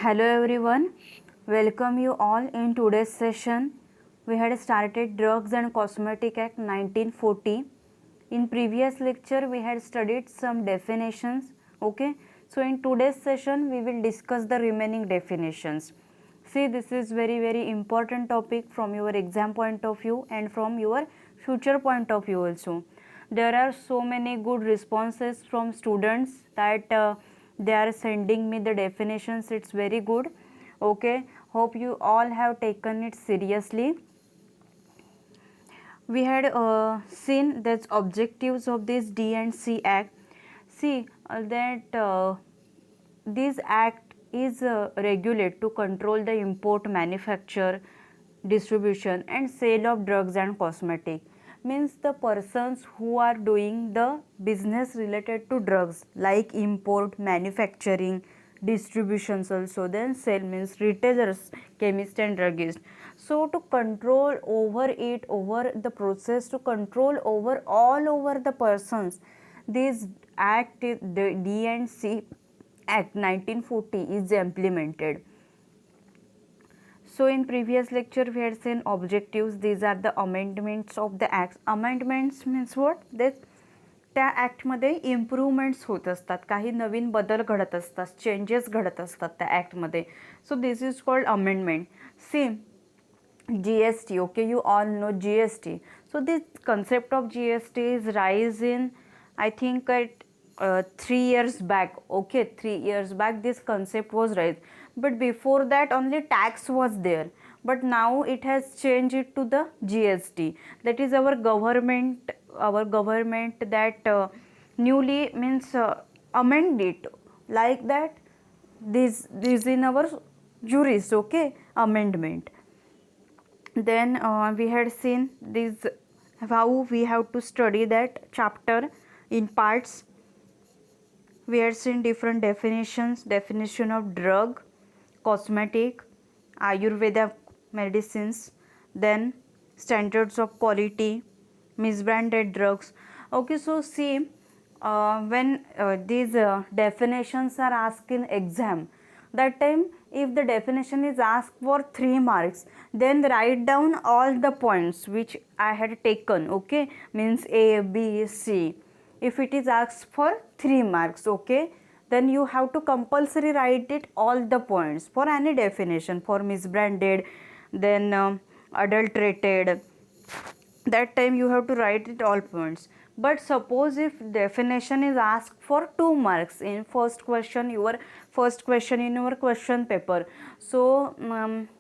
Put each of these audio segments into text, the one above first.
Hello everyone, welcome you all in today's session. We had started Drugs and Cosmetic Act 1940. In previous lecture we had studied some definitions. Okay, so in today's session we will discuss the remaining definitions. See, this is very important topic from your exam point of view and from your future point of view also. There are so many good responses from students that they are sending me the definitions. It's very good. Okay, hope you all have taken it seriously. We had seen that objectives of this D and C Act. See that this act is regulate to control the import, manufacture, distribution and sale of drugs and cosmetic. Means the persons who are doing the business related to drugs like import, manufacturing, distributions also, then sale means retailers, chemist and druggist. So to control over it, over the process, to control over all over the persons, this act, the D and C Act 1940 is implemented. So in previous lecture we had seen objectives. These are the amendments of the acts. Amendments means what? त्या ॲक्टमध्ये improvements होत असतात, काही नवीन बदल घडत असतात, changes घडत असतात त्या ॲक्टमध्ये. So this is called amendment. Same GST, okay, you all know GST. So this concept of GST is rise in, I think at 3 years back. Okay, 3 years back this concept was raised, but before that only tax was there, but now it has changed it to the GST. That is our government that newly means amend it like that. This in our juris, okay, amendment. Then we had seen this, how we have to study that chapter in parts. We had seen different definitions, definition of drug, cosmetic, Ayurveda medicines, then standards of quality, misbranded drugs. Okay, so see, when these definitions are asked in exam, that time if the definition is asked for 3 marks, then write down all the points which I had taken. Okay, means A, B, C. If it is asked for 3 marks, okay, then you have to compulsory write it all the points for any definition, for misbranded, then adulterated. That time you have to write it all points. But suppose if definition is asked for 2 marks in first question, your first question in your question paper, so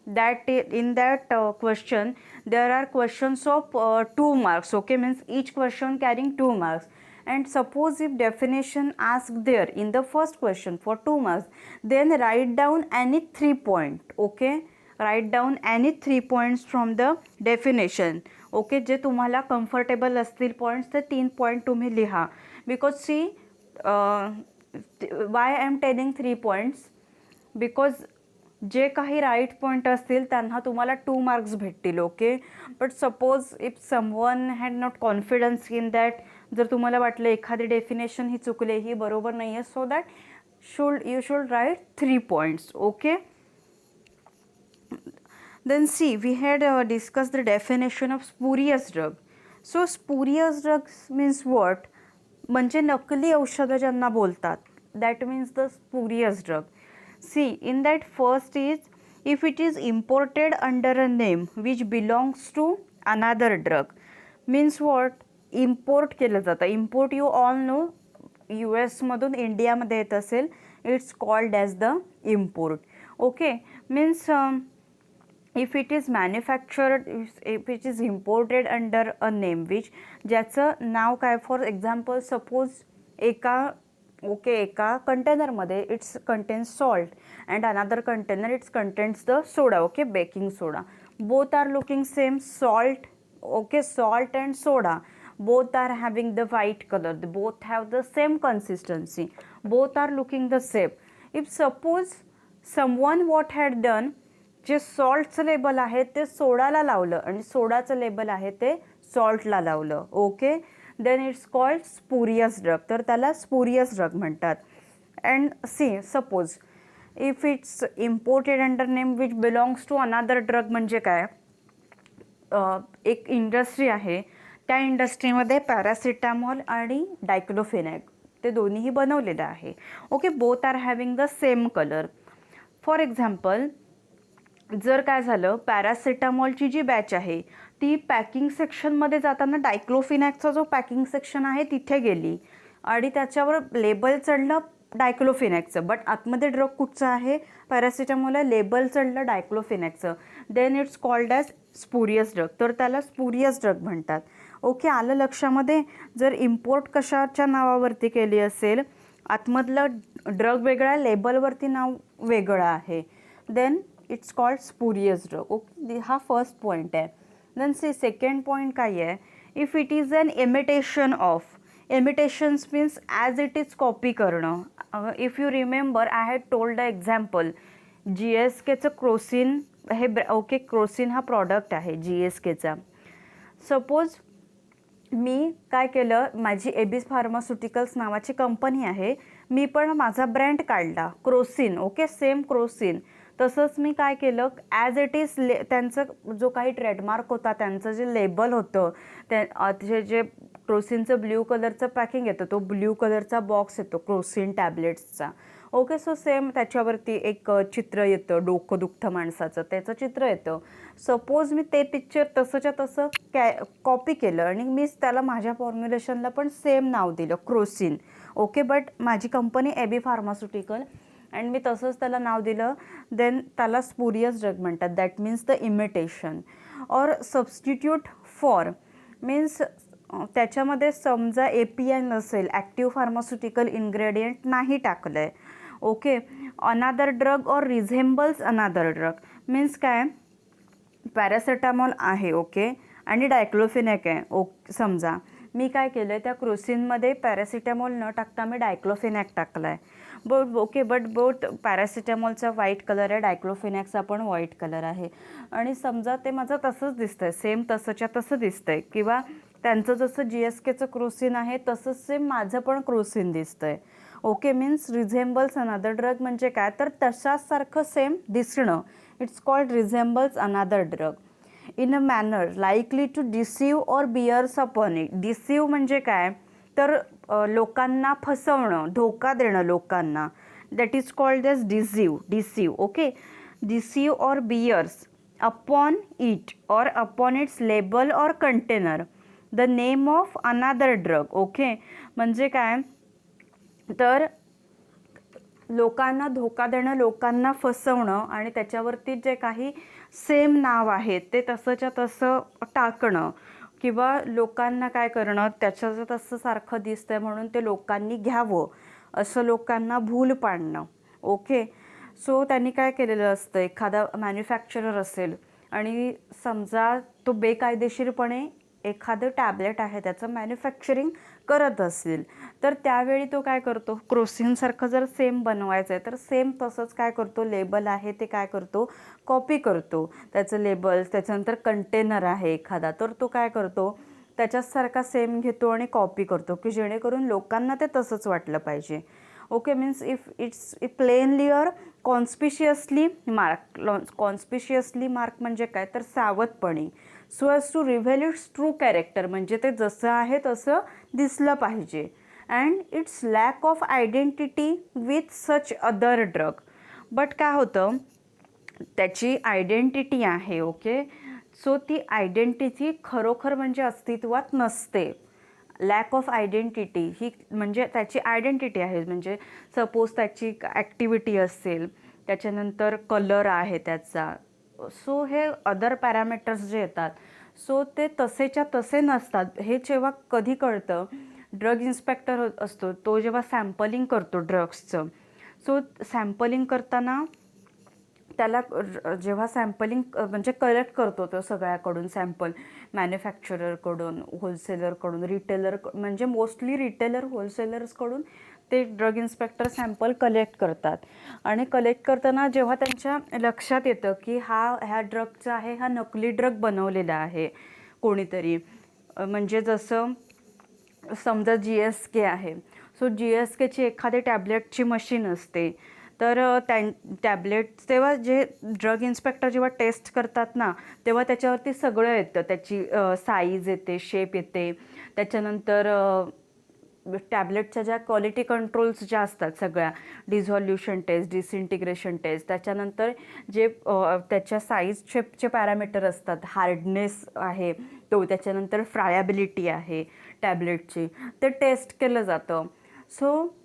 that in that question there are questions of 2 marks. Okay, means each question carrying 2 marks. And suppose if definition asked there in the first question for 2 marks, then write down any 3 point. Okay, write down any 3 points from the definition. Okay, जे तुम्हाला comfortable असतील points ते 3 point तुम्ही लिहा. Because see, why I am telling 3 points, because जे काही right point असतील त्यांना तुम्हाला 2 मार्क्स भेटतील. Okay, but suppose if someone had not confidence in that, जर तुम्हाला वाटलं एखादी डेफिनेशन ही चुकले, ही बरोबर नाही आहे, so that you should write 3 points. Okay, then see, we had discussed the definition of spurious drug. So spurious drugs means what? म्हणजे नकली औषधं ज्यांना बोलतात, that means the spurious drug. See, in that first is, if it is imported under a name which belongs to another drug. Means what? Import केलं जातं. Import you all know, US मधून इंडियामध्ये येत असेल, it's called as the import. Okay, means if it is manufactured, if it is imported under a name which, ज्याचं नाव काय, for example suppose एका कंटेनरमध्ये it's contains salt and another container it's contains the soda. Okay, baking soda. Both are looking same, salt. Okay, salt and soda, both are having the white color, they both have the same consistency, both are looking the same. If suppose someone what had done, जे सॉल्टचं label आहे ते सोडाला लावलं आणि सोडाचं label आहे ते सॉल्टला लावलं. Okay, then it's called spurious drug. तर त्याला स्पुरियस ड्रग म्हणतात. And see, suppose if it's imported under name which belongs to another drug म्हणजे काय, एक इंडस्ट्री आहे, त्या इंडस्ट्रीमध्ये पॅरासिटामॉल आणि डायक्लोफेनॅक ते दोन्हीही बनवलेलं आहे. Okay, both are having the same colour. For example, जर काय झालं, पॅरासिटामॉलची जी बॅच आहे ती पॅकिंग सेक्शनमध्ये जाताना डायक्लोफिनॅकचा जो पॅकिंग सेक्शन आहे तिथे गेली आणि त्याच्यावर लेबल चढलं डायक्लोफिनॅकचं, बट आतमध्ये ड्रग कुठचं आहे, पॅरासिटामॉलला लेबल चढलं डायक्लोफिनॅकचं, then it's called as spurious drug. तर त्याला स्पुरियस ड्रग म्हणतात. ओके, आलं लक्षामध्ये. जर इम्पोर्ट कशाच्या नावावरती केली असेल, आतमधलं ड्रग वेगळा आहे, लेबलवरती नाव वेगळं आहे, then it's called spurious drug. Okay, हा फर्स्ट पॉईंट आहे. देन सेकंड पॉईंट काय आहे, if it is an imitation of. Imitations means as it is copy करणं. If you remember, I had told the example, GSKचं Crocin हे okay, Crocin हा product आहे GSKचा. सपोज मी काय केलं, माझी एबिस फार्मास्युटिकल्स नावाची कंपनी आहे, मी पण माझा ब्रँड काढला क्रोसिन. Okay, same Crocin. तसंच मी काय केलं, ॲज इट इज त्यांचं जो काही ट्रेडमार्क होता, त्यांचं जे लेबल होतं, ते जे क्रोसिनचं ब्ल्यू कलरचं पॅकिंग येतं, तो ब्ल्यू कलरचा बॉक्स येतो क्रोसिन टॅब्लेट्सचा. ओके, सो सेम त्याच्यावरती एक चित्र येतं, डोकं दुखतं माणसाचं, त्याचं चित्र येतं. सपोज मी ते पिक्चर तसंच्या तसं कॉपी केलं आणि मीच त्याला माझ्या फॉर्म्युलेशनला पण सेम नाव दिलं क्रोसिन. ओके, बट माझी कंपनी एबी फार्मास्युटिकल आणि मी तसंच त्याला नाव दिलं, देन त्याला स्पुरियस ड्रग म्हणतात. That means the imitation. Or substitute for means त्याच्यामध्ये समजा API नसेल, ॲक्टिव्ह फार्मास्युटिकल इन्ग्रेडियंट नाही टाकलं आहे. ओके, अनादर drug or रिझेंबल्स another drug means काय, पॅरासिटामॉल आहे ओके आणि डायक्लोफिनॅक आहे. समजा मी काय केलं आहे, त्या क्रोसिनमध्ये पॅरासिटामॉल न टाकता मी डायक्लोफिनॅक टाकला आहे. बट बोथ पॅरासिटामॉलचा व्हाईट कलर आहे, डायक्लोफिनॅकचा पण व्हाईट कलर आहे आणि समजा ते माझं तसंच दिसतं आहे, सेम तसंच्या तसं दिसतं आहे, किंवा त्यांचं जसं GSKचं क्रोसिन आहे तसंच सेम माझं पण क्रोसिन दिसतं आहे. ओके, मीन्स रिझेंबल्स अनादर ड्रग म्हणजे काय, तर तशासारखं सेम दिसणं, it's called resembles another drug. In a manner likely to deceive or bears upon it. Deceive म्हणजे काय, तर लोकांना फसवणं, धोका देणं लोकांना, that is called as deceive. Okay, deceive or bears upon it or upon its label or container the name of another drug. Okay, म्हणजे काय, तर लोकांना धोका देणं, लोकांना फसवणं आणि त्याच्यावरती जे काही सेम नाव आहे ते तसंच्या तसं टाकणं, किंवा लोकांना काय करणं, त्याचं तसं सारखं दिसतंय म्हणून ते लोकांनी घ्यावं असं लोकांना भूल पाडणं. ओके, सो त्यांनी काय केलेलं असतं, एखादा मॅन्युफॅक्चरर असेल आणि समजा तो बेकायदेशीरपणे एखादं टॅबलेट आहे त्याचं मॅन्युफॅक्चरिंग करत असेल, तर त्यावेळी तो काय करतो, क्रोसिनसारखं जर सेम बनवायचं आहे तर सेम तसंच काय करतो, लेबल आहे ते काय करतो, कॉपी करतो त्याचं लेबल. त्याच्यानंतर कंटेनर आहे एखादा, तर तो काय करतो, त्याच्यासारखा सेम घेतो आणि कॉपी करतो, की जेणेकरून लोकांना ते तसंच वाटलं पाहिजे. Okay, means if it's plainly or conspicuously mark. Conspicuously mark म्हणजे काय, तर सावधपणे. So as to reveal its true character, म्हणजे ते जसं आहे तसं दिसलं पाहिजे. And its lack of identity with such other drug. But काय होतं, त्याची आयडेंटिटी आहे. ओके, सो ती आयडेंटिटी खरोखर म्हणजे अस्तित्वात नसते. लॅक ऑफ आयडेंटिटी ही म्हणजे त्याची आयडेंटिटी आहे, म्हणजे सपोज त्याची ॲक्टिव्हिटी असेल, त्याच्यानंतर कलर आहे त्याचा, सो हे अदर पॅरामीटर्स जे येतात सो ते तसेच्या तसे नसतात. हे जेव्हा कधी कळतं, ड्रग इन्स्पेक्टर असतो तो जेव्हा सॅम्पलिंग करतो ड्रग्सचं, सो सॅम्पलिंग करताना त्याला जेव्हा सॅम्पलिंग म्हणजे कलेक्ट करतो तो सगळ्याकडून सॅम्पल, मॅन्युफॅक्चररकडून, होलसेलरकडून, रिटेलर, म्हणजे मोस्टली रिटेलर होलसेलर्सकडून ते ड्रग इन्स्पेक्टर सॅम्पल कलेक्ट करतात. आणि कलेक्ट करताना जेव्हा त्यांच्या लक्षात येतं की ह्या ड्रगचा आहे, हा नकली ड्रग बनवलेला आहे कोणीतरी, म्हणजे जसं समजा GSK आहे, सो GSKची एखादी टॅब्लेटची मशीन असते, तर टॅबलेट तेव्हा जे ड्रग इन्स्पेक्टर जेव्हा टेस्ट करतात ना, तेव्हा त्याच्यावरती सगळं येतं, त्याची साईज येते, शेप येते, त्याच्यानंतर टॅबलेटच्या ज्या क्वालिटी कंट्रोल्स ज्या असतात सगळ्या, डिझॉल्युशन टेस्ट, डिसइंटिग्रेशन टेस्ट, त्याच्यानंतर जे त्याच्या साईज शेपचे पॅरामीटर असतात, हार्डनेस आहे तो, त्याच्यानंतर फ्रायबिलिटी आहे टॅबलेटची, ते टेस्ट केलं जातं. सो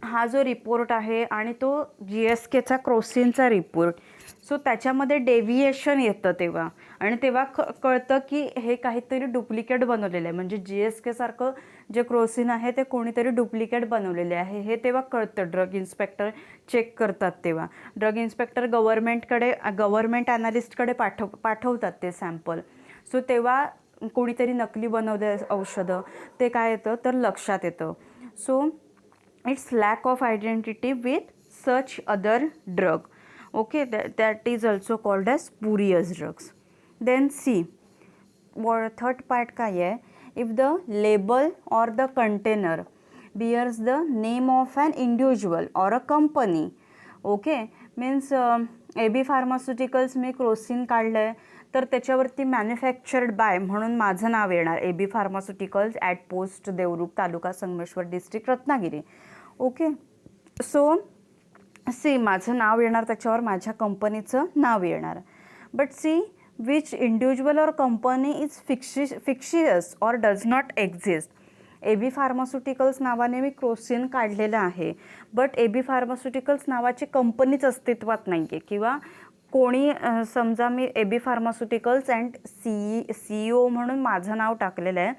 हा जो रिपोर्ट आहे आणि तो GSKचा क्रोसिनचा रिपोर्ट, सो त्याच्यामध्ये डेव्हिएशन येतं तेव्हा, आणि तेव्हा कळतं की हे काहीतरी डुप्लिकेट बनवलेलं आहे, म्हणजे GSK सारखं जे क्रोसिन आहे ते कोणीतरी डुप्लिकेट बनवलेले आहे हे तेव्हा कळतं. ड्रग इन्स्पेक्टर चेक करतात तेव्हा. ड्रग इन्स्पेक्टर गव्हर्नमेंट ॲनालिस्टकडे पाठवतात ते सॅम्पल. सो तेव्हा कोणीतरी नकली बनवले औषधं ते काय येतं तर लक्षात येतं. So it's lack of identity with such other drug. Okay, that is also called as spurious drugs. Then C, third part काय आहे, if the label or the container bears the name of an individual or a company. Okay, means AB Pharmaceuticals me Crocin काढलं आहे तर त्याच्यावरती manufactured bye म्हणून माझं नाव येणार, AB Pharmaceuticals at post Devrukh, taluka Sangameshwar, district Ratnagiri. Okay, so see माझं नाव येणार त्याच्यावर, माझ्या कंपनीचं नाव येणार. But see which individual or company is fictitious or does not exist. AB pharmaceuticals नावाने मी क्रोसिन काढलेलं आहे, बट AB फार्मास्युटिकल्स नावाची कंपनीच अस्तित्वात नाही आहे, किंवा कोणी समजा मी AB फार्मास्युटिकल्स अँड CEO म्हणून माझं नाव टाकलेलं आहे,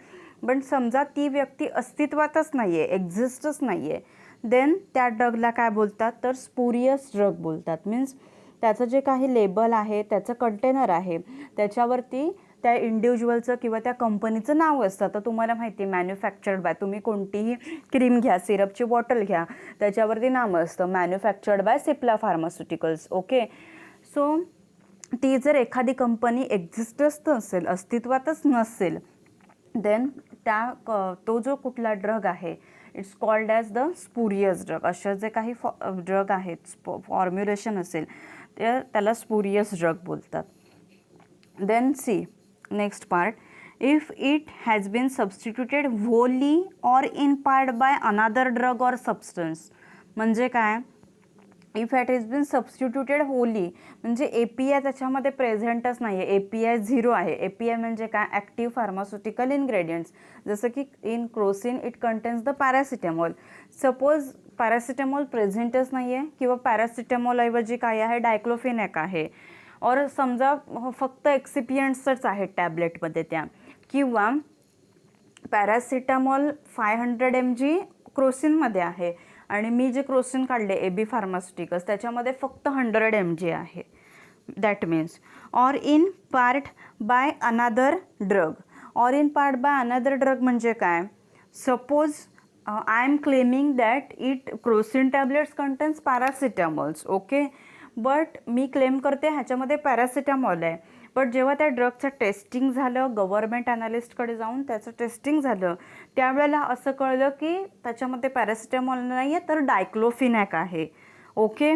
पण समजा ती व्यक्ती अस्तित्वातच नाही आहे, एक्झिस्टच नाही आहे, देन त्या ड्रगला काय बोलतात तर स्पुरियस ड्रग बोलतात. मीन्स त्याचं जे काही लेबल आहे, त्याचं कंटेनर आहे, त्याच्यावरती त्या इंडिव्हिज्युअलचं किंवा त्या कंपनीचं नाव असतं. तर तुम्हाला माहिती आहे मॅन्युफॅक्चर्ड बाय, तुम्ही कोणतीही क्रीम घ्या, सिरपची बॉटल घ्या, त्याच्यावरती नाव असतं manufactured by Cipla pharmaceuticals. Okay, so ती जर एखादी कंपनी एक्झिस्टच नसेल, अस्तित्वातच नसेल, देन तो जो कुठला ड्रग आहे it's called as the spurious drug. अशा जे काही ड्रग आहेत, फॉर्म्युलेशन असेल त्याला स्पुरियस ड्रग बोलतात. Then see next part, if it has been substituted wholly or in part by another drug or substance. म्हणजे काय, if it is been substituted wholly म्हणजे API त्याच्यामध्ये प्रेझेंटच नाही आहे, API 0 आहे. API म्हणजे काय, ॲक्टिव्ह फार्मास्युटिकल इन्ग्रेडियंट्स. जसं की in Crocin it contains the paracetamol. Suppose paracetamol प्रेझेंटच नाही आहे, किंवा पॅरासिटामॉल ऐवजी काय आहे, डायक्लोफेनॅक आहे, और समजा फक्त एक्सिपियंट्सच आहेत टॅबलेटमध्ये त्या, किंवा पॅरासिटामॉल 500 mg क्रोसिनमध्ये आहे आणि मी जे क्रोसिन काढले AB फार्मास्युटिकल्स त्याच्यामध्ये फक्त 100 mg आहे. That means or in part by another drug. Or in part by another drug म्हणजे काय, suppose I am claiming that it Crocin tablets contains paracetamols. Okay, but मी क्लेम करते ह्याच्यामध्ये paracetamol आहे, but जेव्हा त्या ड्रगचं टेस्टिंग झालं, गव्हर्नमेंट ॲनालिस्टकडे जाऊन त्याचं टेस्टिंग झालं, त्यावेळेला असं कळलं की त्याच्यामध्ये पॅरासिटामॉल नाही आहे तर डायक्लोफिनॅक आहे. Okay,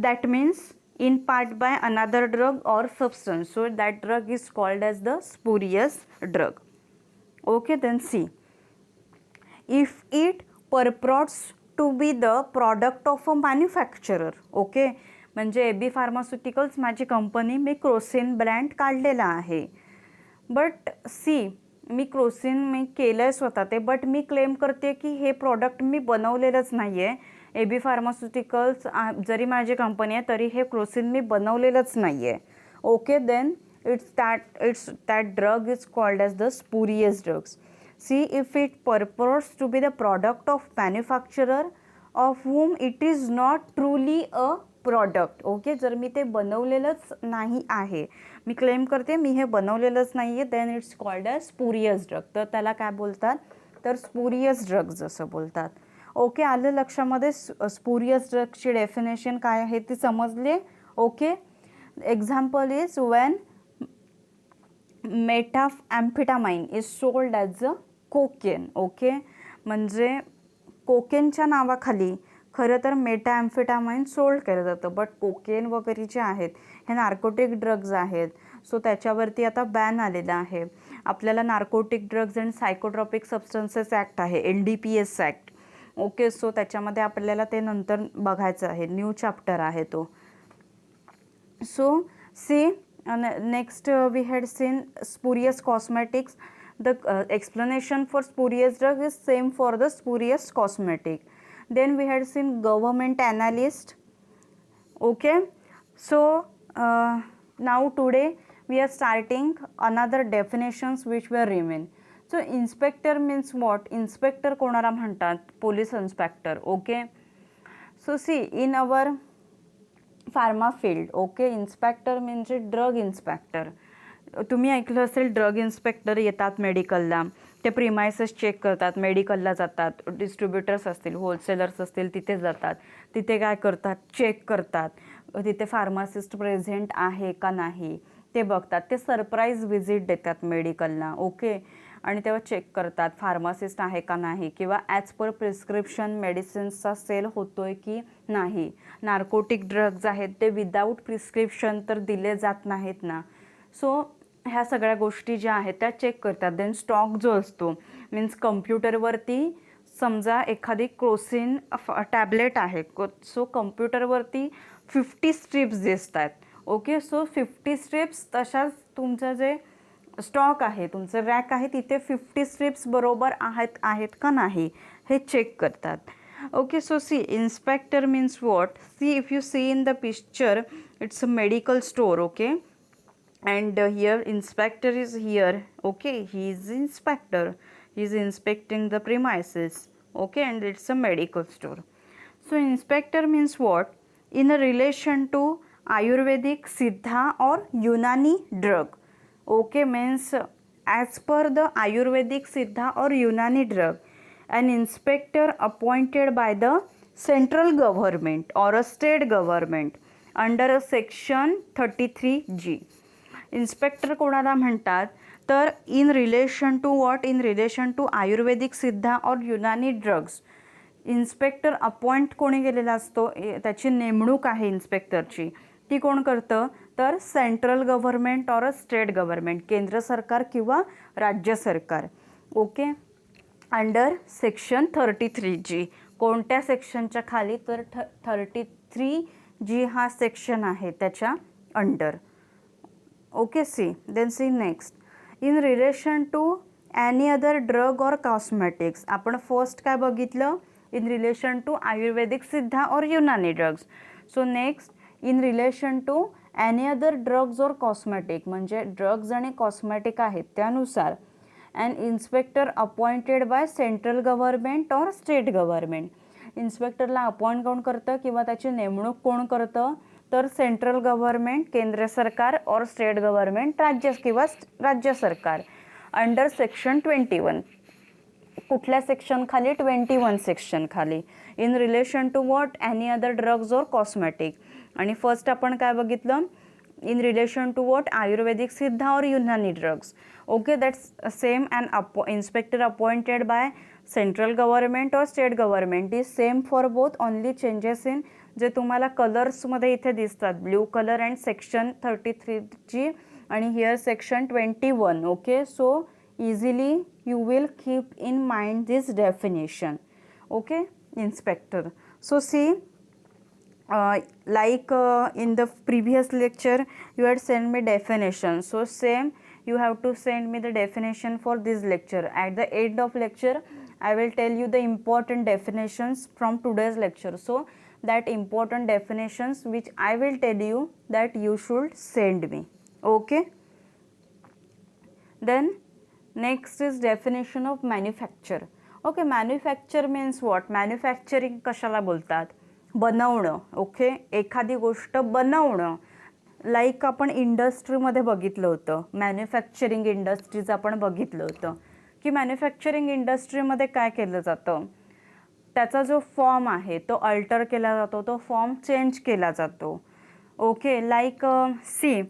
that means in part by another drug or substance. So that drug is called as the spurious drug. Okay, then see, if it purports to be the product of a manufacturer. Okay, म्हणजे AB pharmaceuticals माझी company, मी Crocin brand काढलेला आहे, but see मी Crocin मी केलं आहे स्वतः ते, बट मी क्लेम करते की हे प्रॉडक्ट मी बनवलेलंच नाही आहे. AB फार्मास्युटिकल्स जरी माझी कंपनी आहे तरी हे क्रोसिन मी बनवलेलंच नाही आहे. Okay, then it's that drug is called as the spurious drugs. See if it purports to be the product of manufacturer of whom it is not truly a product. Okay, जर मी ते बनवलेलंच नाही आहे, मी claim करते मी हे बनवलेलंच नाही आहे, then it's called as spurious drug. तर त्याला काय बोलतात तर स्पुरियस ड्रग्ज असं बोलतात. ओके, आलं लक्षामध्ये स्पुरियस ड्रगची डेफिनेशन काय आहे ती समजली. Okay, example is Wien methamphetamine is sold as a cocaine. Okay, म्हणजे कोकेनच्या नावाखाली खरं तर मेटाॲम्फेटामाइन सोल्ड केलं जातं, बट कोकेन वगैरे जे आहेत हे नार्कोटिक ड्रग्ज आहेत. सो त्याच्यावरती आता बॅन आलेला आहे. आपल्याला narcotic drugs and psychotropic substances act आहे, NDPS ॲक्ट. ओके, सो त्याच्यामध्ये आपल्याला ते नंतर बघायचं आहे, न्यू चॅप्टर आहे तो. So see next we had seen spurious cosmetics. The explanation for spurious drug is same for the spurious cosmetic. Then we had seen government analyst. Okay, so now today we are starting another definitions which were remain. So inspector means what? Inspector कोणाला म्हणतात? Police inspector. Okay, so see in our pharma field, okay, inspector म्हणजे drug inspector. तुम्ही ऐकलं असेल drug inspector येतात मेडिकलला, ते premises check करतात, मेडिकलला जातात, डिस्ट्रीब्युटर्स असतील, होलसेलर्स असतील तिथे जातात, तिथे काय करतात, चेक करतात, तिथे फार्मासिस्ट प्रेझेंट आहे का नाही ते बघतात, ते सरप्राईज व्हिजिट देतात मेडिकलला. ओके, आणि तेव्हा चेक करतात फार्मासिस्ट आहे का नाही, किंवा ॲज पर प्रिस्क्रिप्शन मेडिसिन्सचा सेल होतोय की नाही. नार्कोटिक ड्रग्ज आहेत ते विदाऊट प्रिस्क्रिप्शन तर दिले जात नाहीत ना. सो ह्या सगळ्या गोष्टी ज्या आहेत त्या चेक करतात. देन स्टॉक जो असतो मीन्स कम्प्युटरवरती समजा एखादी क्रोसिन टॅबलेट आहे, सो कम्प्युटरवरती 50 स्ट्रिप्स दिसत आहेत. ओके, सो 50 स्ट्रिप्स तशाच तुमचं जे स्टॉक आहे, तुमचं रॅक आहे, तिथे 50 स्ट्रिप्स बरोबर आहेत का नाही हे चेक करतात. Okay, so see inspector means what? See if you see in the picture it's a medical store. Okay, and here inspector is here. Okay, he is inspector, he is inspecting the premises. Okay, and it's a medical store. So inspector means what? In a relation to Ayurvedic, Siddha or Unani drug. Okay, means as per the Ayurvedic, Siddha or Unani drug, an inspector appointed by the central government or a state government under a section 33G. Inspector कोणाला म्हणतात तर in relation to what? In relation to Ayurvedic, Siddha और Unani drugs. Inspector appoint कोणी केलेला असतो, त्याची नेमणूक आहे इन्स्पेक्टरची, ती कोण करतं तर सेंट्रल गव्हर्नमेंट और स्टेट गव्हर्नमेंट, केंद्र सरकार किंवा राज्य सरकार. Okay, under section 33G. कोणत्या सेक्शनच्या खाली तर 33G हा सेक्शन आहे त्याच्या under. Okay, see, then see next. In relation to any other drug or cosmetics. आपण फर्स्ट काय बघितलं? In relation to Ayurvedic, Siddha or Unani drugs. So next, in relation to any other drugs or cosmetic, म्हणजे drugs आणि cosmetic आहेत त्यानुसार an inspector appointed by central government or state government. इन्स्पेक्टरला appoint कोण करतं किंवा त्याची नेमणूक कोण करतं तर सेंट्रल गव्हर्नमेंट, केंद्र सरकार और स्टेट गव्हर्नमेंट, राज्य किंवा राज्य सरकार. Under section 21. कुठल्या सेक्शन खाली? 21 सेक्शन खाली. In relation to what? Any other drugs और कॉस्मेटिक. आणि फर्स्ट आपण काय बघितलं? In relation to what? Ayurvedic, Siddha और Unani drugs. Okay, that's same. And inspector appointed by central government और state government is same for both. Only changes in जे तुम्हाला कलर्समध्ये इथे दिसतात, blue colour and section 33G आणि here section 21. Okay, so easily you will keep in mind this definition. Okay, inspector. So see like in the previous lecture you had sent me definition, so same you have to send me the definition for this lecture. At the end of lecture I will tell you the important definitions from today's lecture, so that important definitions which I will tell you that you should send me. Okay, then next is definition of manufacture. Okay, manufacture means what? Manufacturing कशाला बोलतात? बनवणं. Okay, एखादी गोष्ट बनवणं. Like आपण इंडस्ट्रीमध्ये बघितलं होतं, मॅन्युफॅक्चरिंग इंडस्ट्रीज आपण बघितलं होतं की मॅन्युफॅक्चरिंग इंडस्ट्रीमध्ये काय केलं जातं, त्याचा जो फॉर्म आहे तो अल्टर केला जातो, तो फॉर्म चेंज केला जातो. Okay, like see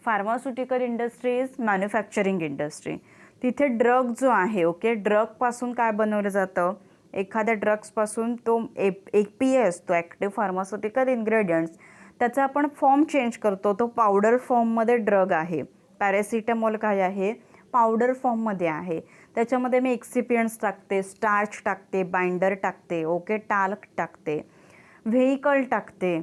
pharmaceutical industry is manufacturing industry. तिथे ड्रग जो आहे, ओके, ड्रगपासून काय बनवलं जातं एखाद्या ड्रग्सपासून तो API असतो, ॲक्टिव्ह फार्मास्युटिकल इन्ग्रेडियंट्स, त्याचा आपण फॉर्म चेंज करतो. तो पावडर फॉर्ममध्ये ड्रग आहे. पॅरासिटामॉल काय आहे, पावडर फॉर्ममध्ये आहे. त्याच्यामध्ये मी एक्सिपियंट्स टाकते, स्टार्च टाकते, बाइंडर टाकते, ओके, टाल्क टाकते, व्हेइकल टाकते,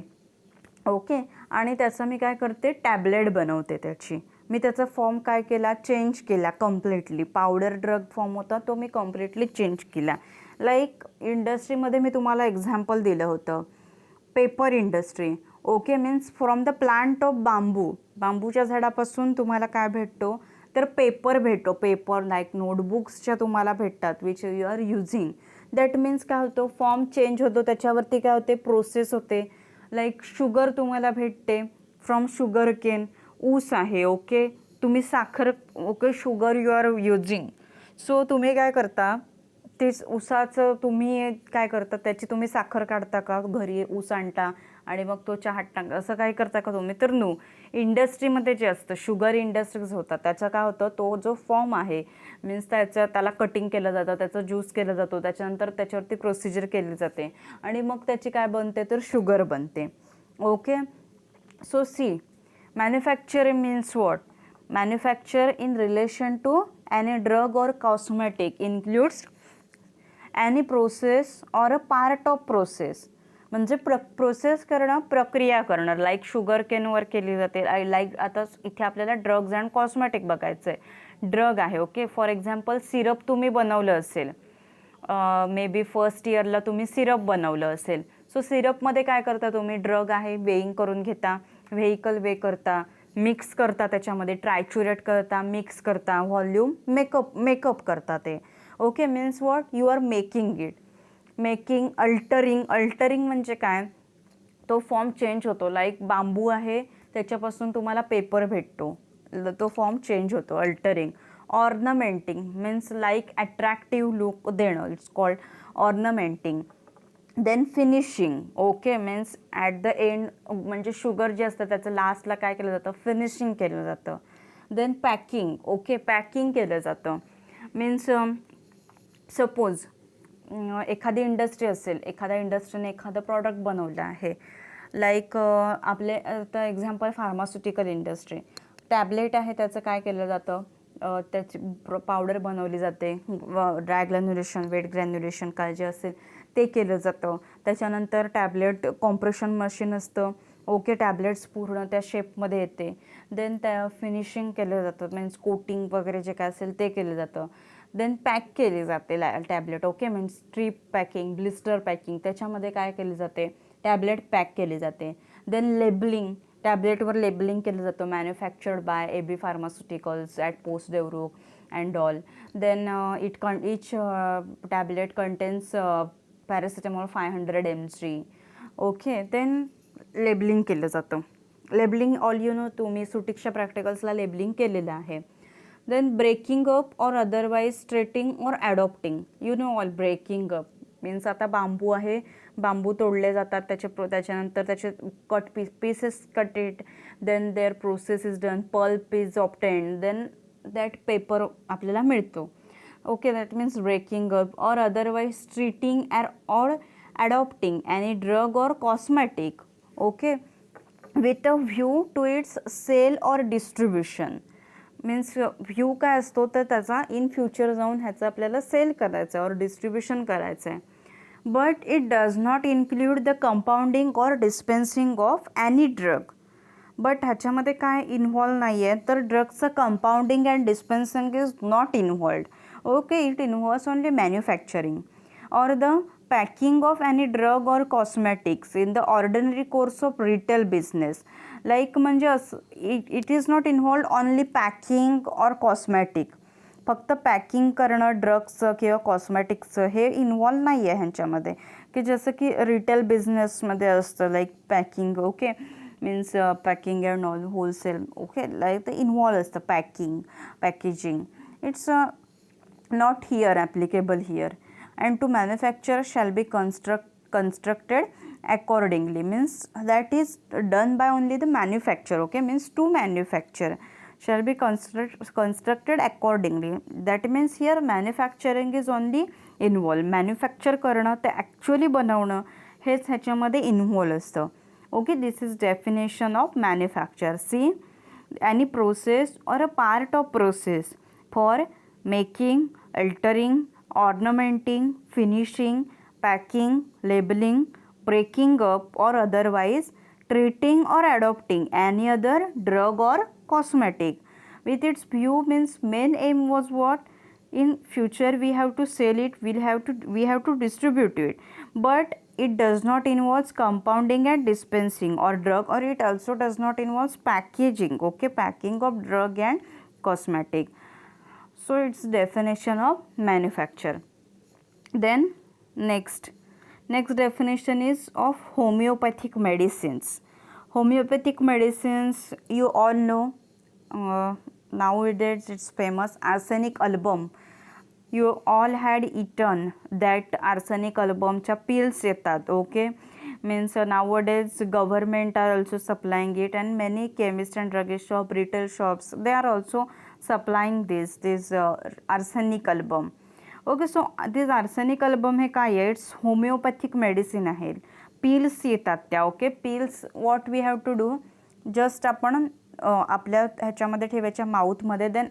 ओके. आणि त्याचं मी काय करते, टॅबलेट बनवते त्याची. मी त्याचा फॉर्म काय केला, चेंज केला कम्प्लिटली. पावडर ड्रग फॉर्म होता तो मी कम्प्लिटली चेंज केला. लाईक इंडस्ट्रीमध्ये मी तुम्हाला एक्झाम्पल दिलं होतं, paper industry, okay. Means from the plant of bamboo, बांबूच्या झाडापासून तुम्हाला काय भेटतो, तर पेपर भेटतो. पेपर लाईक नोटबुक्सच्या तुम्हाला भेटतात, which you are using. That means काय होतं, फॉर्म चेंज होतो, त्याच्यावरती काय होते, प्रोसेस होते. लाईक शुगर तुम्हाला भेटते फ्रॉम शुगर केन, ऊस आहे, ओके. तुम्ही साखर, okay, sugar you are using. So तुम्ही काय करता, तेच ऊसाचं तुम्ही काय करता, त्याची तुम्ही साखर काढता का, घरी ऊस आणता आणि मग तो चहात टाकता, असं काय करता का तुम्ही, तर नो. इंडस्ट्रीमध्ये जे असतं, शुगर इंडस्ट्रीज होतात, त्याचं काय होतं, तो जो फॉर्म आहे मीन्स त्याला कटिंग केलं जातं, त्याचं ज्यूस केलं जातो, त्याच्यानंतर त्याच्यावरती प्रोसिजर केली जाते आणि मग त्याची काय बनते, तर शुगर बनते, okay. So see, manufacturing means what, manufacture in relation to any drug और cosmetic includes any process or a part of process. म्हणजे प्रोसेस करणं, प्रक्रिया करणं. लाईक शुगर केनवर केली जाते. लाईक आता इथे आपल्याला ड्रग्ज अँड कॉस्मेटिक बघायचं आहे. ड्रग आहे, ओके. फॉर एक्झाम्पल सिरप तुम्ही बनवलं असेल, मे बी फर्स्ट इयरला तुम्ही सिरप बनवलं असेल. सो सिरपमध्ये काय करता तुम्ही, ड्रग आहे, वेईंग करून घेता, व्हेइकल वे करता, मिक्स करता, त्याच्यामध्ये ट्रायच्युरेट करता, मिक्स करता, व्हॉल्यूम मेकअप करता ते, okay. Means what, you are making it, making, altering म्हणजे काय, तो फॉर्म चेंज होतो. लाईक बांबू आहे, त्याच्यापासून तुम्हाला पेपर भेटतो, तो फॉर्म चेंज होतो, altering. Ornamenting means like attractive look देणं, it's called ornamenting. Then finishing, okay. Means at the end, म्हणजे शुगर जे असतं त्याचं लास्टला काय केलं जातं, फिनिशिंग केलं जातं. देन पॅकिंग, ओके, पॅकिंग केलं जातं. मीन्स सपोज एखादी इंडस्ट्री असेल, एखाद्या इंडस्ट्रीने एखादं प्रॉडक्ट बनवलं आहे, लाईक आपले आता एक्झाम्पल फार्मास्युटिकल इंडस्ट्री, टॅबलेट आहे, त्याचं काय केलं जातं, त्याची पावडर बनवली जाते, ड्राय ग्रॅन्युलेशन, वेट ग्रॅन्युलेशन काय जे असेल ते केलं जातं. त्याच्यानंतर टॅबलेट कॉम्प्रेशन मशीन असतं, ओके. टॅबलेट्स पूर्ण त्या शेपमध्ये येते. देन त्या फिनिशिंग केलं जातं, मीन्स कोटिंग वगैरे जे काय असेल ते केलं जातं. देन पॅक केली जाते tablet, okay. Means strip packing, blister packing, त्याच्यामध्ये काय केली जाते, टॅबलेट पॅक केली जाते. देन लेबलिंग, टॅबलेटवर लेबलिंग केलं जातं, manufactured by AB pharmaceuticals at post Devrukh and all. Then each tablet contains paracetamol 500 mg, okay. Then labelling केलं जातं. लेबलिंग ऑल यू नो, तुम्ही सुटिक्सच्या प्रॅक्टिकल्सला लेबलिंग केलेलं आहे. देन ब्रेकिंग अप और अदरवाईज स्ट्रेटिंग और adopting, you know all. Breaking up means आता bamboo आहे, bamboo तोडले जातात, त्याच्यानंतर त्याचे pieces cut it, then there process is done, pulp is obtained, then that paper आपल्याला मिळतो, okay. That means breaking up और अदरवाईज स्ट्रीटिंग और ॲडॉप्टिंग एनी ड्रग और cosmetic, okay, with a view to its sale और distribution. Means view काय असतो, तर त्याचा इन फ्युचर जाऊन ह्याचं आपल्याला सेल करायचं आहे और डिस्ट्रीब्युशन करायचं आहे. But it does not include the compounding और dispensing of any drug. But ह्याच्यामध्ये काय इन्व्हॉल्व नाही आहे, तर ड्रगचं compounding and dispensing is not involved, okay. It involves only manufacturing और the packing of any drug or cosmetics in the ordinary course of retail business. Like म्हणजे it is not involved only packing or cosmetic. फक्त packing करणं ड्रग्सचं किंवा कॉस्मॅटिक्सचं हे involve नाही आहे ह्यांच्यामध्ये, की जसं की रिटेल बिझनेसमध्ये असतं like packing, okay. Means packing and all wholesale, okay. Like ते इन्व्हॉल्व असतं packing, packaging. It's not here applicable here. And to manufacture shall be constructed accordingly, means that is done by only the manufacturer, okay. Means to manufacture, shall be constructed accordingly. That means here manufacturing is only involved. Manufacture करणं ते actually बनवणं हेच ह्याच्यामध्ये involve असतं. Okay, this is definition of manufacture. See, any process or a part of process for making, altering, ornamenting, finishing, packing, labeling, breaking up or otherwise treating or adopting any other drug or cosmetic with its view. Means main aim was what? In future we have to sell it, we have to distribute it, but it does not involve compounding and dispensing or drug, or it also does not involve packaging. Okay, packing of drug and cosmetic. So it's definition of manufacture. Then next definition is of homeopathic medicines. Homeopathic medicines, you all know, nowadays it's famous, arsenic album. You all had eaten that arsenic albumच्या pills येतात. Okay, means nowadays government are also supplying it, and many chemist and druggist shop, retail shops, they are also supplying this arsenic album. Okay, so this arsenic album हे काय आहे? It's homeopathic medicine आहे. Pills येतात त्या. Okay, pills what we have to do, just आपण आपल्या ह्याच्यामध्ये ठेवायच्या माउथमध्ये, देन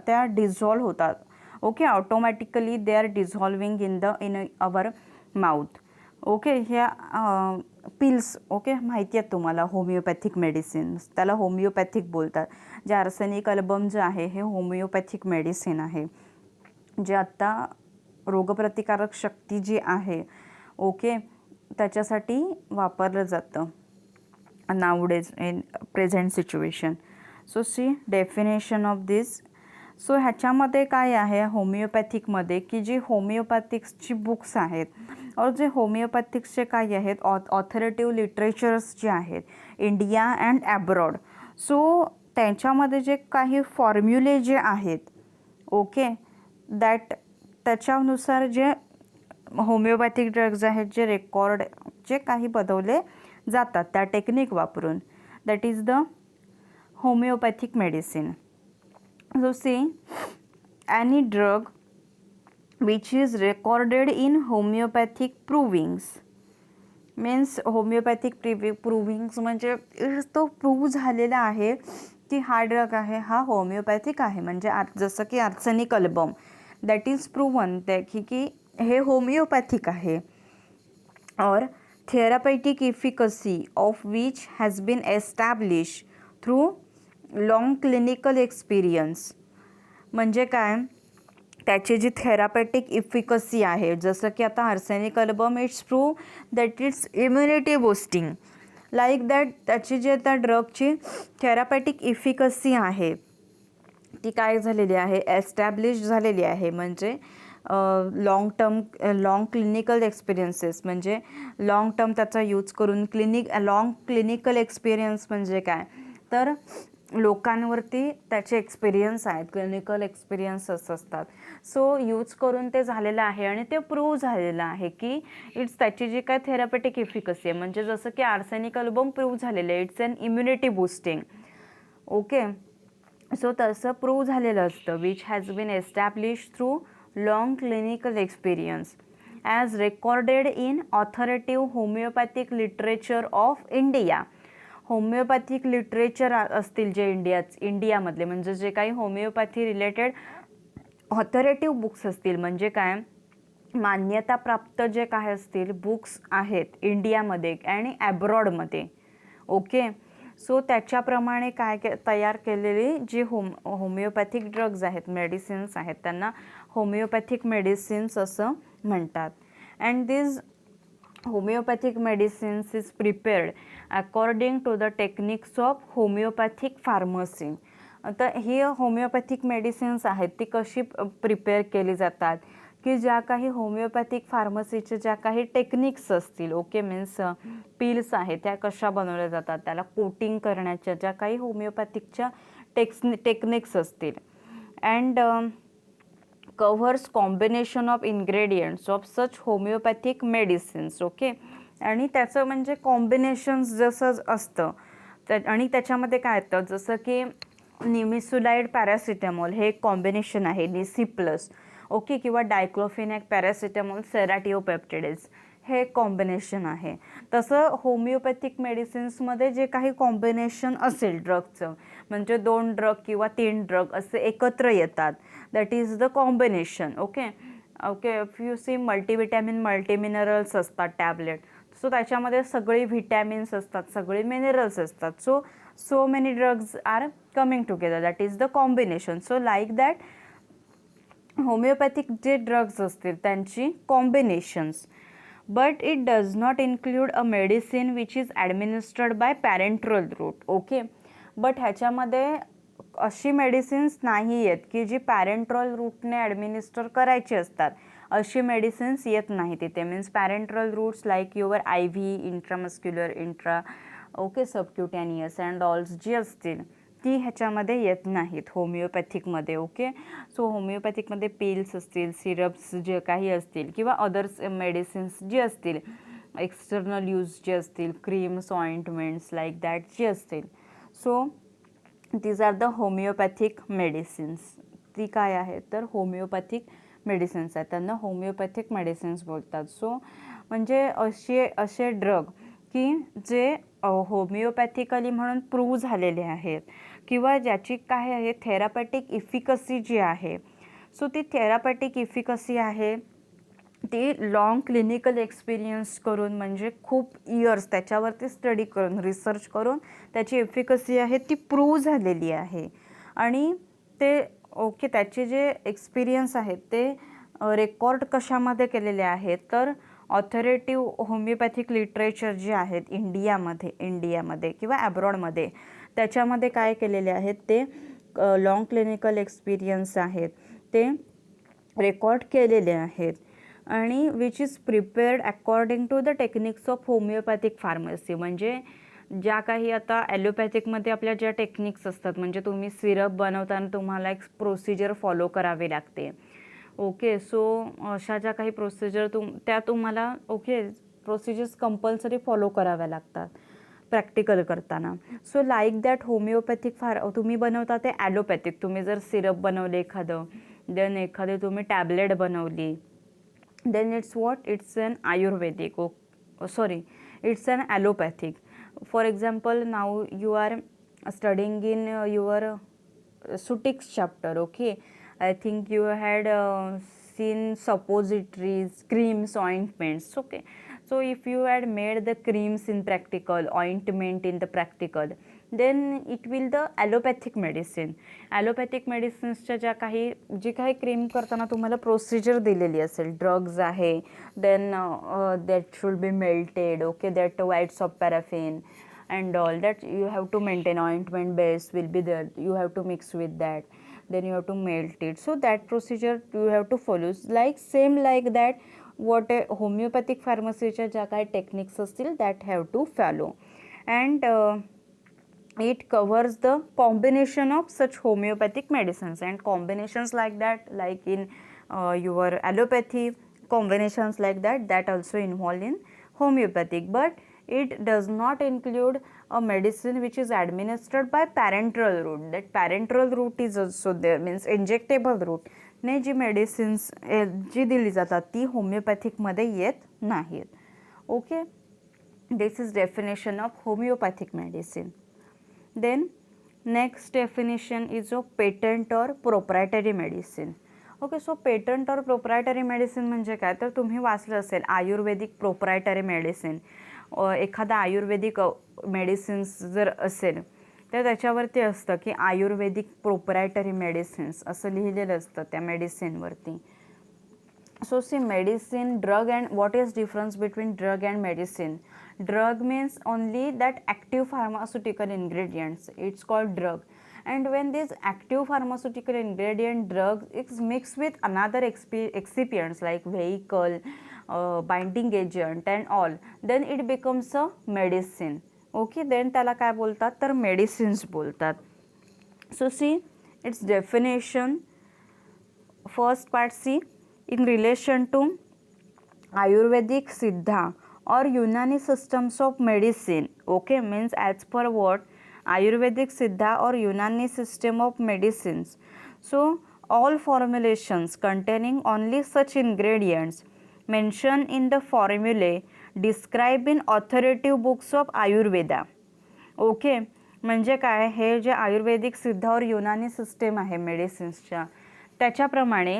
त्या डिझॉल्व होतात. Okay, automatically they are dissolving in our mouth. Okay, ह्या पिल्स, ओके, माहिती आहेत तुम्हाला होमिओपॅथिक मेडिसिन्स, त्याला होमिओपॅथिक बोलतात. जे आर्सेनिक अल्बम जे आहे हे होमिओपॅथिक मेडिसिन आहे, जे आत्ता रोगप्रतिकारक शक्ती जी आहे, ओके, त्याच्यासाठी वापरलं जातं nowadays in present situation. So see definition of this. So ह्याच्यामध्ये काय आहे होमिओपॅथिकमध्ये, की जी होमिओपॅथिक्सची बुक्स आहेत, और जे होमिओपॅथिक्सचे काय आहेत ऑथॉरिटिव्ह लिटरेचर्स जे आहेत इंडिया अँड ॲब्रॉड, सो त्यांच्यामध्ये जे काही फॉर्म्युले जे आहेत, ओके, त्याच्यानुसार जे होमिओपॅथिक ड्रग्ज आहेत, जे रेकॉर्ड जे काही बनवले जातात त्या टेक्निक वापरून, that is the homeopathic medicine. So see, any drug which is recorded in homeopathic provings, means homeopathic provings म्हणजे तो प्रूव्ह झालेला आहे की हा ड्रग आहे हा होमिओपॅथिक आहे. म्हणजे जसं की arsenic album, that is proven की हे होमिओपॅथिक आहे. Or therapeutic efficacy of which has been establish through long clinical experience. म्हणजे काय, त्याची जी थेरापेटिक इफिकसी आहे, जसं की आता arsenic album, it's prove that it's immunity boosting, like that त्याची जी त्या ड्रगची थेरापेटिक इफिकसी आहे ती काय झालेली आहे, एस्टॅब्लिश झालेली आहे. म्हणजे लॉंग क्लिनिकल एक्सपिरियन्सेस, म्हणजे लॉंग टर्म त्याचा यूज करून लॉंग क्लिनिकल एक्सपिरियन्स म्हणजे काय, तर लोकांवरती त्याचे एक्सपिरियन्स आहेत, क्लिनिकल एक्सपिरियन्सेस असतात. सो यूज करून ते झालेलं आहे आणि ते प्रूव्ह झालेलं आहे की इट्स त्याची जी काय थेरापेटिक इफिकसी आहे, म्हणजे जसं की आर्सेनिक अल्बम प्रूव्ह झालेलं आहे, it's an immunity boosting. Okay, so तसं प्रूव्ह झालेलं असतं, which has been establish through long clinical experience as recorded in authoritative homeopathic literature of India. Homeopathic literature असतील जे इंडियामधले, म्हणजे जे काही होमिओपॅथी रिलेटेड ऑथॉरिटिव्ह बुक्स असतील, म्हणजे काय मान्यताप्राप्त जे काय असतील बुक्स आहेत इंडियामध्ये आणि ॲब्रॉडमध्ये. ओके, सो त्याच्याप्रमाणे काय तयार केलेली जी होमिओपॅथिक ड्रग्ज आहेत, मेडिसिन्स आहेत, त्यांना होमिओपॅथिक मेडिसिन्स असं म्हणतात. And this homeopathic medicines is prepared according to the techniques of homeopathic pharmacy. आता ही होमिओपॅथिक मेडिसिन्स आहेत ती कशी प्रिपेअर केली जातात, की ज्या काही होमिओपॅथिक फार्मसीचे ज्या काही टेक्निक्स असतील, ओके, मीन्स पिल्स आहेत त्या कशा बनवल्या जातात, त्याला कोटिंग करण्याच्या ज्या काही होमिओपॅथिकच्या टेक्निक्स असतील, and covers combination of ingredients of such homeopathic medicines. Okay, आणि त्याचं म्हणजे कॉम्बिनेशन्स जसं असतं आणि त्याच्यामध्ये काय येतं, जसं की निमिसुलाइड पॅरासिटामॉल हे एक कॉम्बिनेशन आहे निसी प्लस, ओके, किंवा डायक्लोफिनॅक पॅरासिटामॉल सेराटिओपेप्टिडेज हे एक कॉम्बिनेशन आहे. तसं होमिओपॅथिक मेडिसिन्समध्ये जे काही कॉम्बिनेशन असेल ड्रगचं, म्हणजे 2 ड्रग किंवा 3 ड्रग असे एकत्र येतात, that is the combination. Okay okay if you see multivitamin multiminerals असतात टॅबलेट, सो त्याच्यामध्ये सगळी व्हिटॅमिन्स असतात, सगळे मिनरल्स असतात. So many drugs are coming together, that is the combination. So like that homeopathic जे ड्रग्स असतील त्यांची combinations. But it does not include a medicine which is administered by parenteral route. Okay, but ह्याच्यामध्ये अशी medicines नाही आहेत की जी पॅरेंट्रल रूटने administer करायची असतात, अशी मेडिसिन्स येत नाही तिथे. Means parenteral routes like your I V, intramuscular, okay, subcutaneous and alls जी असतील ती ह्याच्यामध्ये येत नाहीत होमिओपॅथिकमध्ये. ओके, सो होमिओपॅथिकमध्ये पिल्स असतील, सिरप्स जे काही असतील किंवा अदर्स मेडिसिन्स जी असतील, एक्सटर्नल यूज जे असतील, क्रीम्स, ऑइंटमेंट्स लाईक दॅट जे असतील, so these are the homeopathic medicines. ती काय आहेत तर होमिओपॅथिक मेडिसिन्स आहेत, त्यांना होमिओपॅथिक मेडिसिन्स बोलतात. सो म्हणजे असे ड्रग की जे होमिओपॅथिकली म्हणून प्रूव्ह झालेले आहेत किंवा ज्याची काय आहे थेरापॅटिक इफिकसी जी आहे, सो ती थेरापॅटिक इफिकसी आहे ती लॉंग क्लिनिकल एक्सपिरियन्स करून, म्हणजे खूप इयर्स त्याच्यावरती स्टडी करून, रिसर्च करून त्याची एफिकसी आहे ती प्रूव्ह झालेली आहे. आणि ते ओके त्याचे जे एक्सपिरियन्स आहेत ते रेकॉर्ड कशामध्ये केलेले आहेत तर ऑथॉरिटिव्ह होमिओपॅथिक लिटरेचर जे आहेत इंडियामध्ये किंवा ॲब्रॉडमध्ये, त्याच्यामध्ये काय केलेले आहेत ते लॉंग क्लिनिकल एक्सपिरियन्स आहेत ते रेकॉर्ड केलेले आहेत. आणि which is prepared according to the techniques of homeopathic pharmacy. म्हणजे ज्या काही आता ॲलोपॅथिकमध्ये आपल्या ज्या टेक्निक्स असतात, म्हणजे तुम्ही सिरप बनवताना तुम्हाला एक प्रोसिजर फॉलो करावी लागते. ओके, सो अशा ज्या काही प्रोसिजर त्या तुम्हाला ओके प्रोसिजर्स कंपल्सरी फॉलो कराव्या लागतात प्रॅक्टिकल करताना. सो लाईक दॅट होमिओपॅथिक तुम्ही बनवता ते ॲलोपॅथिक, तुम्ही जर सिरप बनवले एखादं, देन एखादी तुम्ही टॅबलेट बनवली, then it's an Ayurvedic, it's an allopathic. For example, now you are studying in your Sutics chapter. Okay, I think you had seen suppositories, creams, ointments. Okay, so if you had made the creams in practical, ointment in the practical, then it will the allopathic medicine. Allopathic मेडिसिन्सच्या जी काही cream करताना तुम्हाला procedure दिलेली असेल, drugs आहे, then that should be melted, okay, that weights of paraffin and all that you have to maintain, ointment base will be there, you have to mix with that, then you have to melt it. So that procedure you have to follow like that what homeopathic फार्मसीच्या ज्या काही techniques असतील that have to follow. And it covers the combination of such homeopathic medicines, and combinations like that, like in your allopathy, combinations like that also involved in homeopathic. But it does not include a medicine which is administered by parenteral route. That parenteral route is also there, means injectable route ने जी medicines जी दिली जातात ती होमिओपॅथिकमध्ये येत नाहीत. Okay, this is definition of homeopathic medicine. Then next definition is of patent or proprietary medicine. Okay, so patent or proprietary medicine म्हणजे काय तर तुम्ही वाचलं असेल आयुर्वेदिक प्रोप्रायटरी मेडिसिन. एखादा आयुर्वेदिक मेडिसिन्स जर असेल तर त्याच्यावरती असतं की आयुर्वेदिक प्रोप्रायटरी मेडिसिन्स असं लिहिलेलं असतं त्या मेडिसिनवरती. So see medicine, drug and what is difference between drug and medicine. Drug means only that active pharmaceutical ingredients, it's called drug. And when this active pharmaceutical ingredient drug is mixed with another excipients like vehicle, binding agent and all, then it becomes a medicine. Okay, then त्याला काय बोलतात तर medicines बोलतात. So see its definition. First part, see, in relation to Ayurvedic, Siddha or Unani systems of medicine, okay, means as per what Ayurvedic Siddha or Unani system of medicines. So all formulations containing only such ingredients mentioned in the formulae described in authoritative books of Ayurveda. Okay, म्हणजे काय, हे जे आयुर्वेदिक सिद्ध और Unani system आहे मेडिसिन्सच्या, त्याच्याप्रमाणे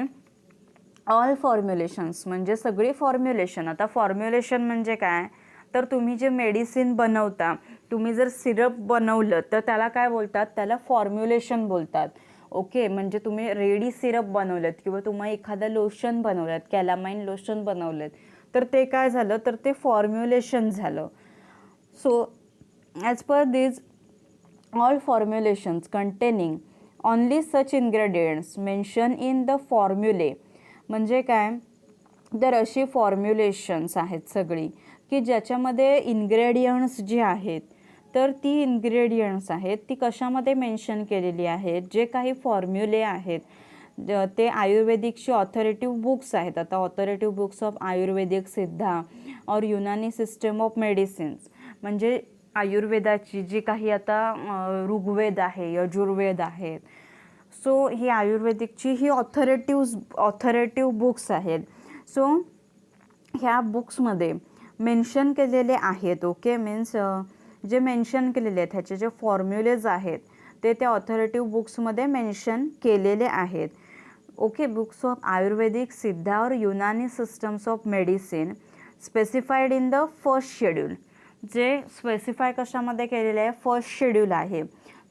all फॉर्म्युलेशन्स म्हणजे सगळी फॉर्म्युलेशन. आता फॉर्म्युलेशन म्हणजे काय, तर तुम्ही जे मेडिसिन बनवता, तुम्ही जर सिरप बनवलं तर त्याला काय बोलतात, त्याला फॉर्म्युलेशन बोलतात. ओके, म्हणजे तुम्ही रेडी सिरप बनवलेत किंवा तुम्ही एखादं लोशन बनवलं, कॅलामाइन लोशन बनवलेत, तर ते काय झालं, तर ते फॉर्म्युलेशन झालं. So as per this all formulations containing only such ingredients mention in the formulae, म्हणजे काय, तर अशी फॉर्म्युलेशन्स आहेत सगळी की ज्याच्यामध्ये इन्ग्रेडियंट्स जे आहेत, तर ती इन्ग्रेडियंट्स आहेत ती कशामध्ये मेन्शन केलेली आहेत, जे काही फॉर्म्युले आहेत ते आयुर्वेदिकची ऑथॉरिटिव्ह बुक्स आहेत. आता ऑथॉरिटिव्ह बुक्स ऑफ आयुर्वेदिक सिद्धा और युनानी सिस्टम ऑफ मेडिसिन्स, म्हणजे आयुर्वेदाची जी काही आता ऋग्वेद आहे, यजुर्वेद आहेत, सो ही आयुर्वेदिकची ही ऑथॉरिटिव्ह बुक्स आहेत. सो ह्या बुक्समध्ये मेन्शन केलेले आहेत. ओके, मीन्स जे मेन्शन केलेले आहेत ह्याचे जे फॉर्म्युलेज आहेत ते त्या ऑथॉरिटिव्ह बुक्समध्ये मेन्शन केलेले आहेत. ओके, बुक्स ऑफ आयुर्वेदिक सिद्धा और Unani systems of medicine specified in the first schedule, जे स्पेसिफाय कशामध्ये केलेले आहे, फर्स्ट शेड्यूल आहे,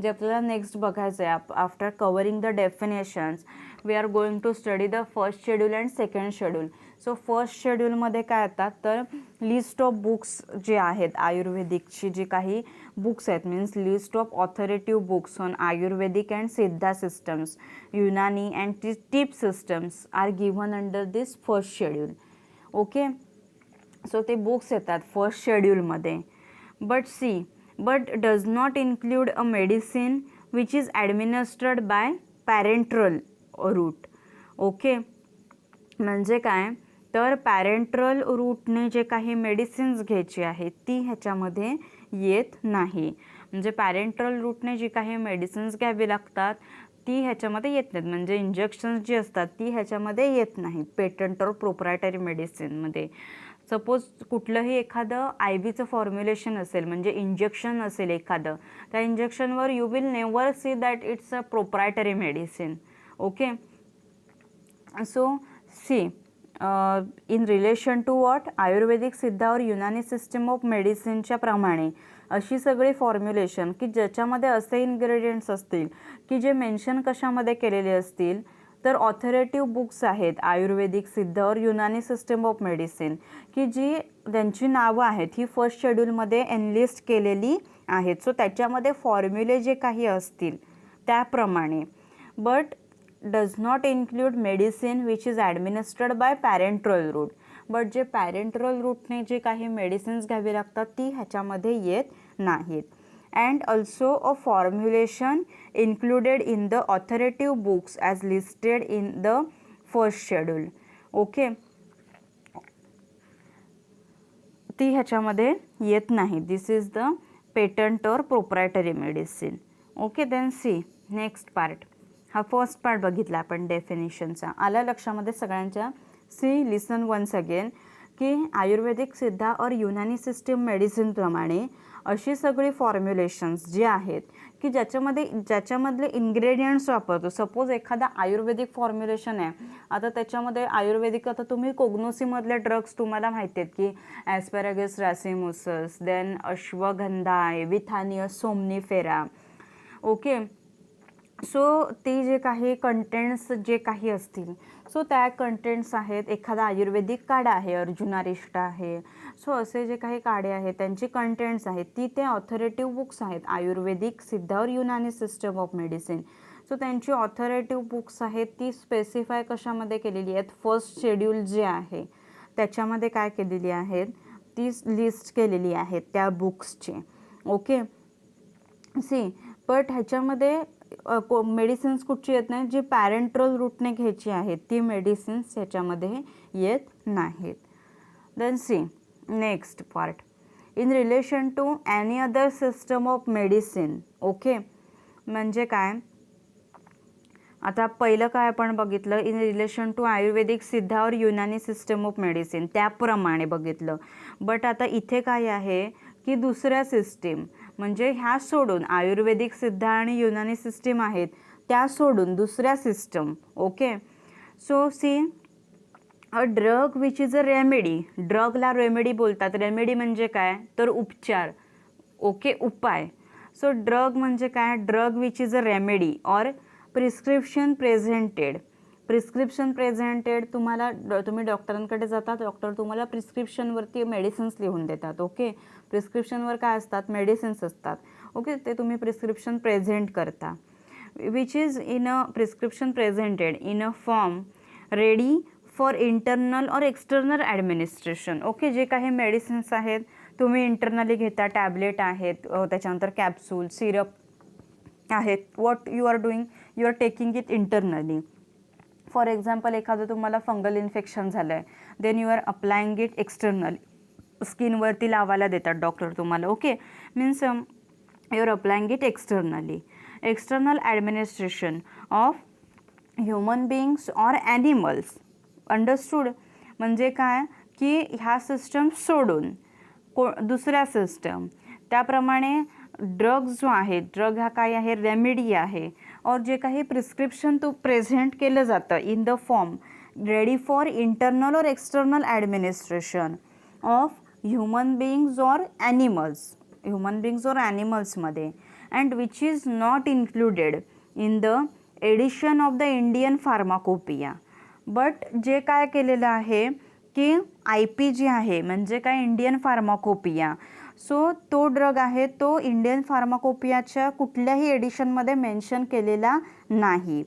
जे आपल्याला नेक्स्ट बघायचं आहे. After covering the definitions we are going to study the first schedule and second schedule. So first शेड्यूलमध्ये काय येतात, तर लिस्ट ऑफ बुक्स जे आहेत आयुर्वेदिकची जी काही बुक्स आहेत, means list of authoritative books on Ayurvedic and Siddha systems, Unani and Tibb systems are given under this first schedule. Okay, so ते books येतात फर्स्ट शेड्यूलमध्ये. But does not include a medicine which is administered by parenteral route. Okay, म्हणजे काय, तर पॅरेंट्रल रूटने जे काही medicines घ्यायची आहेत ती ह्याच्यामध्ये येत नाही. म्हणजे पॅरेंट्रल रूटने जी काही मेडिसिन्स घ्यावी लागतात ती ह्याच्यामध्ये येत नाहीत, म्हणजे इंजेक्शन्स जी असतात ती ह्याच्यामध्ये येत नाहीत पेटंट और प्रोप्रायटरी मेडिसिनमध्ये. सपोज कुठलंही एखादं आय व्हीचं फॉर्म्युलेशन असेल, म्हणजे इंजेक्शन असेल एखादं, त्या इंजेक्शनवर you will never see that it's a proprietary medicine. Okay, so see in relation to what Ayurvedic Siddha और युनानी सिस्टम ऑफ मेडिसिनच्या प्रमाणे अशी सगळी फॉर्म्युलेशन की ज्याच्यामध्ये असे इन्ग्रेडियंट्स असतील की जे मेन्शन कशामध्ये केलेले असतील, तर ऑथॉरिटिव्ह बुक्स आहेत आयुर्वेदिक सिद्ध और युनानी सिस्टम ऑफ मेडिसिन की जी त्यांची नावं आहेत ही फर्स्ट शेड्यूलमध्ये एनलिस्ट केलेली आहेत. सो त्याच्यामध्ये फॉर्म्युले जे काही असतील त्याप्रमाणे, but does not include medicine which is administered by parenteral route, but जे पॅरेंट्रल रूटने जे काही मेडिसिन्स घ्यावी लागतात ती ह्याच्यामध्ये येत नाहीत. And also a formulation included in the authoritative books as listed in the first schedule. Okay, ती ह्याच्यामध्ये येत नाही. This is the patent or proprietary medicine. Okay, then see next part. हा फर्स्ट पार्ट बघितला आपण डेफिनेशनचा. आला लक्षामध्ये सगळ्यांच्या. सी लिसन वन्स अगेन की आयुर्वेदिक सिद्धा और युनानी सिस्टम मेडिसिनप्रमाणे अशी सगळी फॉर्म्युलेशन्स जी आहेत की ज्याच्यामधले इन्ग्रेडियंट्स वापरतो. सपोज एखादा आयुर्वेदिक फॉर्म्युलेशन आहे, आता त्याच्यामध्ये आयुर्वेदिक, आता तुम्ही कोग्नोसीमधले ड्रग्स तुम्हाला माहिती आहेत की ॲस्पॅरागस रॅसिमुसस, देन अश्वगंधा आहे, विथानियस सोमनिफेरा. ओके, सो ते जे काही कंटेंट्स जे काही असतील, सो त्या कंटेंट्स आहेत. एखादा आयुर्वेदिक काढा आहे, अर्जुनारिष्ट आहे, सो असे जे काही काढे आहेत त्यांची कंटेंट्स आहेत ती ते ऑथॉरिटिव्ह बुक्स आहेत आयुर्वेदिक सिद्ध और Unani system of medicine. So त्यांची ऑथॉरिटिव्ह बुक्स आहेत ती स्पेसिफाय कशामध्ये केलेली आहेत, फर्स्ट शेड्यूल जे आहे त्याच्यामध्ये काय केलेली आहेत, ती लिस्ट केलेली आहेत त्या बुक्सची. ओके, सी बट ह्याच्यामध्ये मेडिसिन्स कुठची येत नाही, जी पॅरेंट्रल रूटने घ्यायची आहेत ती मेडिसिन्स ह्याच्यामध्ये येत नाहीत. Then see next part. In relation to any other system of medicine. Okay, म्हणजे काय, आता पहिलं काय आपण बघितलं, इन रिलेशन टू आयुर्वेदिक सिद्ध और युनानी सिस्टम ऑफ मेडिसिन, त्याप्रमाणे बघितलं. बट आता इथे काय आहे की दुसऱ्या सिस्टीम, म्हणजे ह्या सोडून आयुर्वेदिक सिद्ध आणि युनानी सिस्टीम आहेत त्या सोडून दुसऱ्या system. Okay, so see a drug which is a remedy, ड्रगला रेमेडी बोलतात. रेमेडी म्हणजे काय तर उपचार. ओके, उपाय. सो ड्रग म्हणजे काय, drug which is a remedy और प्रिस्क्रिप्शन प्रेझेंटेड. प्रिस्क्रिप्शन प्रेझेंटेड, तुम्ही डॉक्टरांकडे जातात, डॉक्टर तुम्हाला प्रिस्क्रिप्शनवरती मेडिसिन्स लिहून देतात. ओके, प्रिस्क्रिप्शनवर काय असतात, मेडिसिन्स असतात. ओके, ते तुम्ही प्रिस्क्रिप्शन प्रेझेंट करता. Which is in a prescription presented in a form ready for internal or external administration. Okay, जे काही मेडिसिन्स आहेत तुम्ही इंटरनली घेता, टॅबलेट आहेत, त्याच्यानंतर कॅप्सूल, सिरप आहेत. What you are doing, you are taking it internally. For example, एखादं तुम्हाला फंगल इन्फेक्शन झालं आहे, then you are applying it externally, स्किनवरती लावायला देतात डॉक्टर तुम्हाला. Okay, means you are applying it externally. External administration of human beings or animals. Understood, म्हणजे काय की ह्या सिस्टम सोडून दुसऱ्या सिस्टम. त्याप्रमाणे ड्रग जो आहे, ड्रग हा काय आहे, रेमेडी आहे. और जे काही प्रिस्क्रिप्शन तो प्रेझेंट केलं जातं in the form ready for internal or external administration of human beings or animals, human beings or ॲनिमल्समध्ये. And which is not included in the edition of the Indian pharmacopoeia. But जे काय केलेलं आहे की IP जी आहे म्हणजे काय, Indian pharmacopoeia. So तो ड्रग आहे तो इंडियन फार्माकोपियाच्या कुठल्याही एडिशनमध्ये मेन्शन केलेला नाही.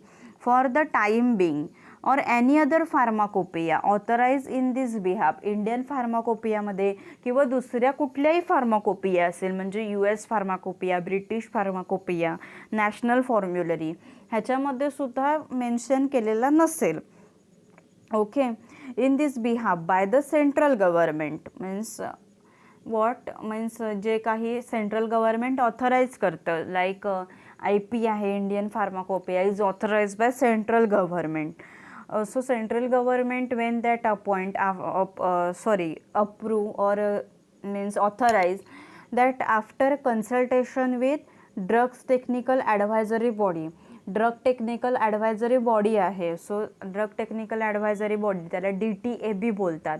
For the time being or any other pharmacopoeia authorise in this behalf. Indian फार्माकोपियामध्ये किंवा दुसऱ्या कुठल्याही फार्माकोपिया असेल, म्हणजे US pharmacopoeia, British pharmacopoeia, national formulary, ह्याच्यामध्ये सुद्धा मेन्शन केलेला नसेल. Okay, in this behalf by the central government. Means what, means जे काही सेंट्रल गव्हर्नमेंट ऑथराईज करतं, लाईक IP आहे, Indian pharmacopoeia is authorise by central government. So central government when that appoint approve or means authorize that after consultation with drugs technical advisory body. Drug technical advisory body आहे. So drug technical advisory body त्याला DTAB बोलतात.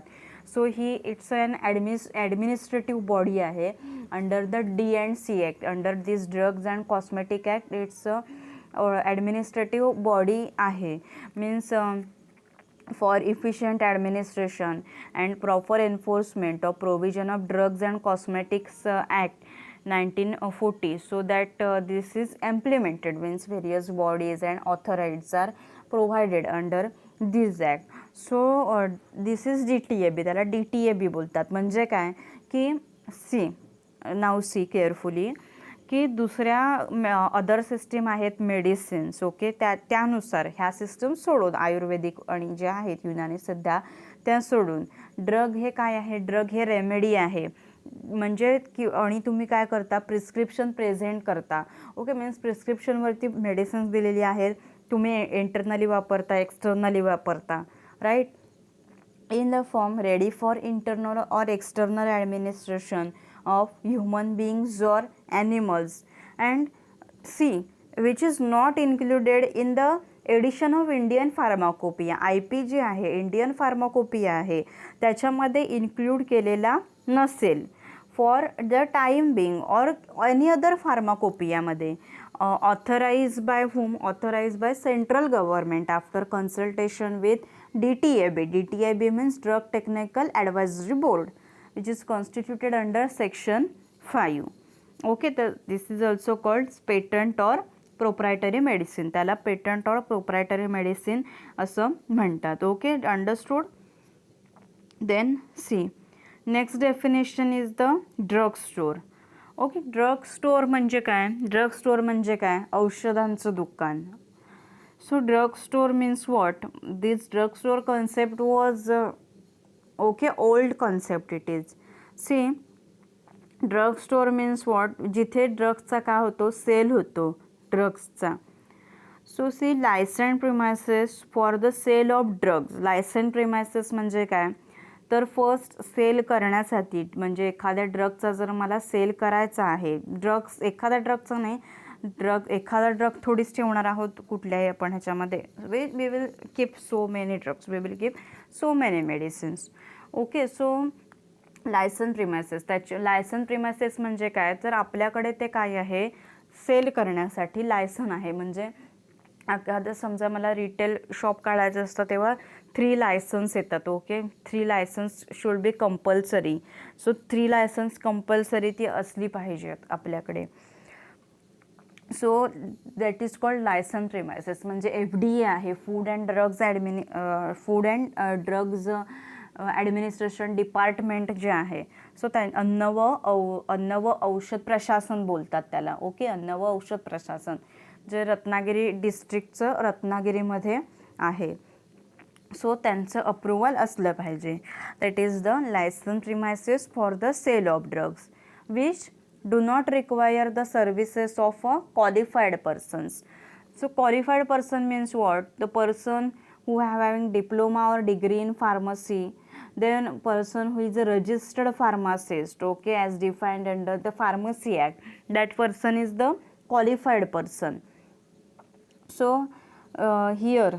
So ही it's an administrative body आहे under the D&C act. Under this drugs and cosmetic act it's administrative body आहे. Means for efficient administration and proper enforcement of provision of Drugs and Cosmetics Act 1940, so that this is implemented, means various bodies and authorities are provided under this act. So this is DTAB, त्याला DTAB बोलतात. म्हणजे काय की now see carefully की दुसऱ्या other system आहेत medicines. Okay, त्यानुसार ह्या सिस्टम सोडून आयुर्वेदिक आणि जे आहेत युनानी सध्या त्या सोडून ड्रग हे काय आहे, ड्रग हे रेमेडी आहे. म्हणजे की आणि तुम्ही काय करता, प्रिस्क्रिप्शन प्रेझेंट करता. ओके, मीन्स प्रिस्क्रिप्शनवरती मेडिसिन्स दिलेली आहेत, तुम्ही इंटरनली वापरता, एक्सटर्नली वापरता, right. In the form ready for internal or external administration of human beings or animals. And C, which is not included in the edition of Indian Pharmacopoeia. IP जे आहे, Indian pharmacopoeia आहे, त्याच्यामध्ये include केलेला नसेल. For the time being or any other फार्माकोपियामध्ये authorise by whom, authorise by central government after consultation with DTAB. DTAB means Drug Technical Advisory Board, which is constituted under section 5. Okay, this is also called patent or proprietary medicine. त्याला patent or proprietary medicine असं म्हणतात. Okay, understood. Then see, next definition is the drug store. Okay, drug store म्हणजे काय, drug store म्हणजे काय, औषधांचं दुकान. So drug store means what? This drug store concept was okay, old concept it is. See, drug store means what, जिथे ड्रग्सचा काय होतो, सेल होतो ड्रग्सचा. So see licensed premises for the sale of drugs. Licensed premises म्हणजे काय, तर first sale करण्यासाठी, म्हणजे एखाद्या ड्रगचा जर मला सेल करायचा आहे, ड्रग्स एखाद्या ड्रगचा नाही, एखादा ड्रग थोडीच ठेवणार आहोत कुठल्याही आपण ह्याच्यामध्ये. We will keep so many drugs, we will keep so many medicines. Okay, so licence premises, त्याचे लायसन प्रिमायसेस म्हणजे काय, तर आपल्याकडे ते काय आहे, सेल करण्यासाठी लायसन आहे. म्हणजे एखादं समजा मला रिटेल शॉप काढायचं असतं तेव्हा 3 लायसन्स येतात. Okay, 3 licences should be compulsory. So 3 licences compulsory ती असली पाहिजेत आपल्याकडे. So that is called licence premises. म्हणजे FDA आहे, food and drugs administration department जे आहे. सो त्या अन्न व औषध प्रशासन बोलतात त्याला. ओके, अन्न व औषध प्रशासन, जे रत्नागिरी डिस्ट्रिक्टचं रत्नागिरीमध्ये आहे. सो त्यांचं अप्रुव्हल असलं पाहिजे. That is the licence premises for the sale of drugs which do not require the services of a qualified persons. So qualified person means what? The person who having diploma or degree in pharmacy, then person who is a registered pharmacist, okay, as defined under the Pharmacy Act, that person is the qualified person. So here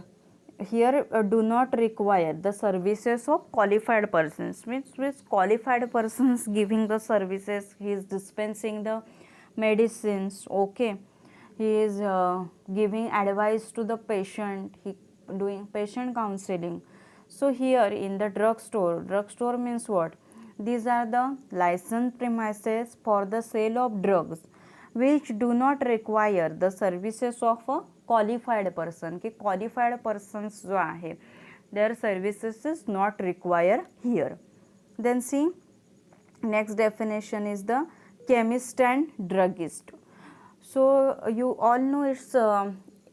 do not require the services of qualified persons, means qualified persons giving the services, he is dispensing the medicines. Okay, he is giving advice to the patient, he doing patient counseling. So here in the drugstore means what, these are the licensed premises for the sale of drugs which do not require the services of a qualified person. की qualified persons जो आहे, their services is not required here. Then see, next definition is the chemist and druggist. So you all know it's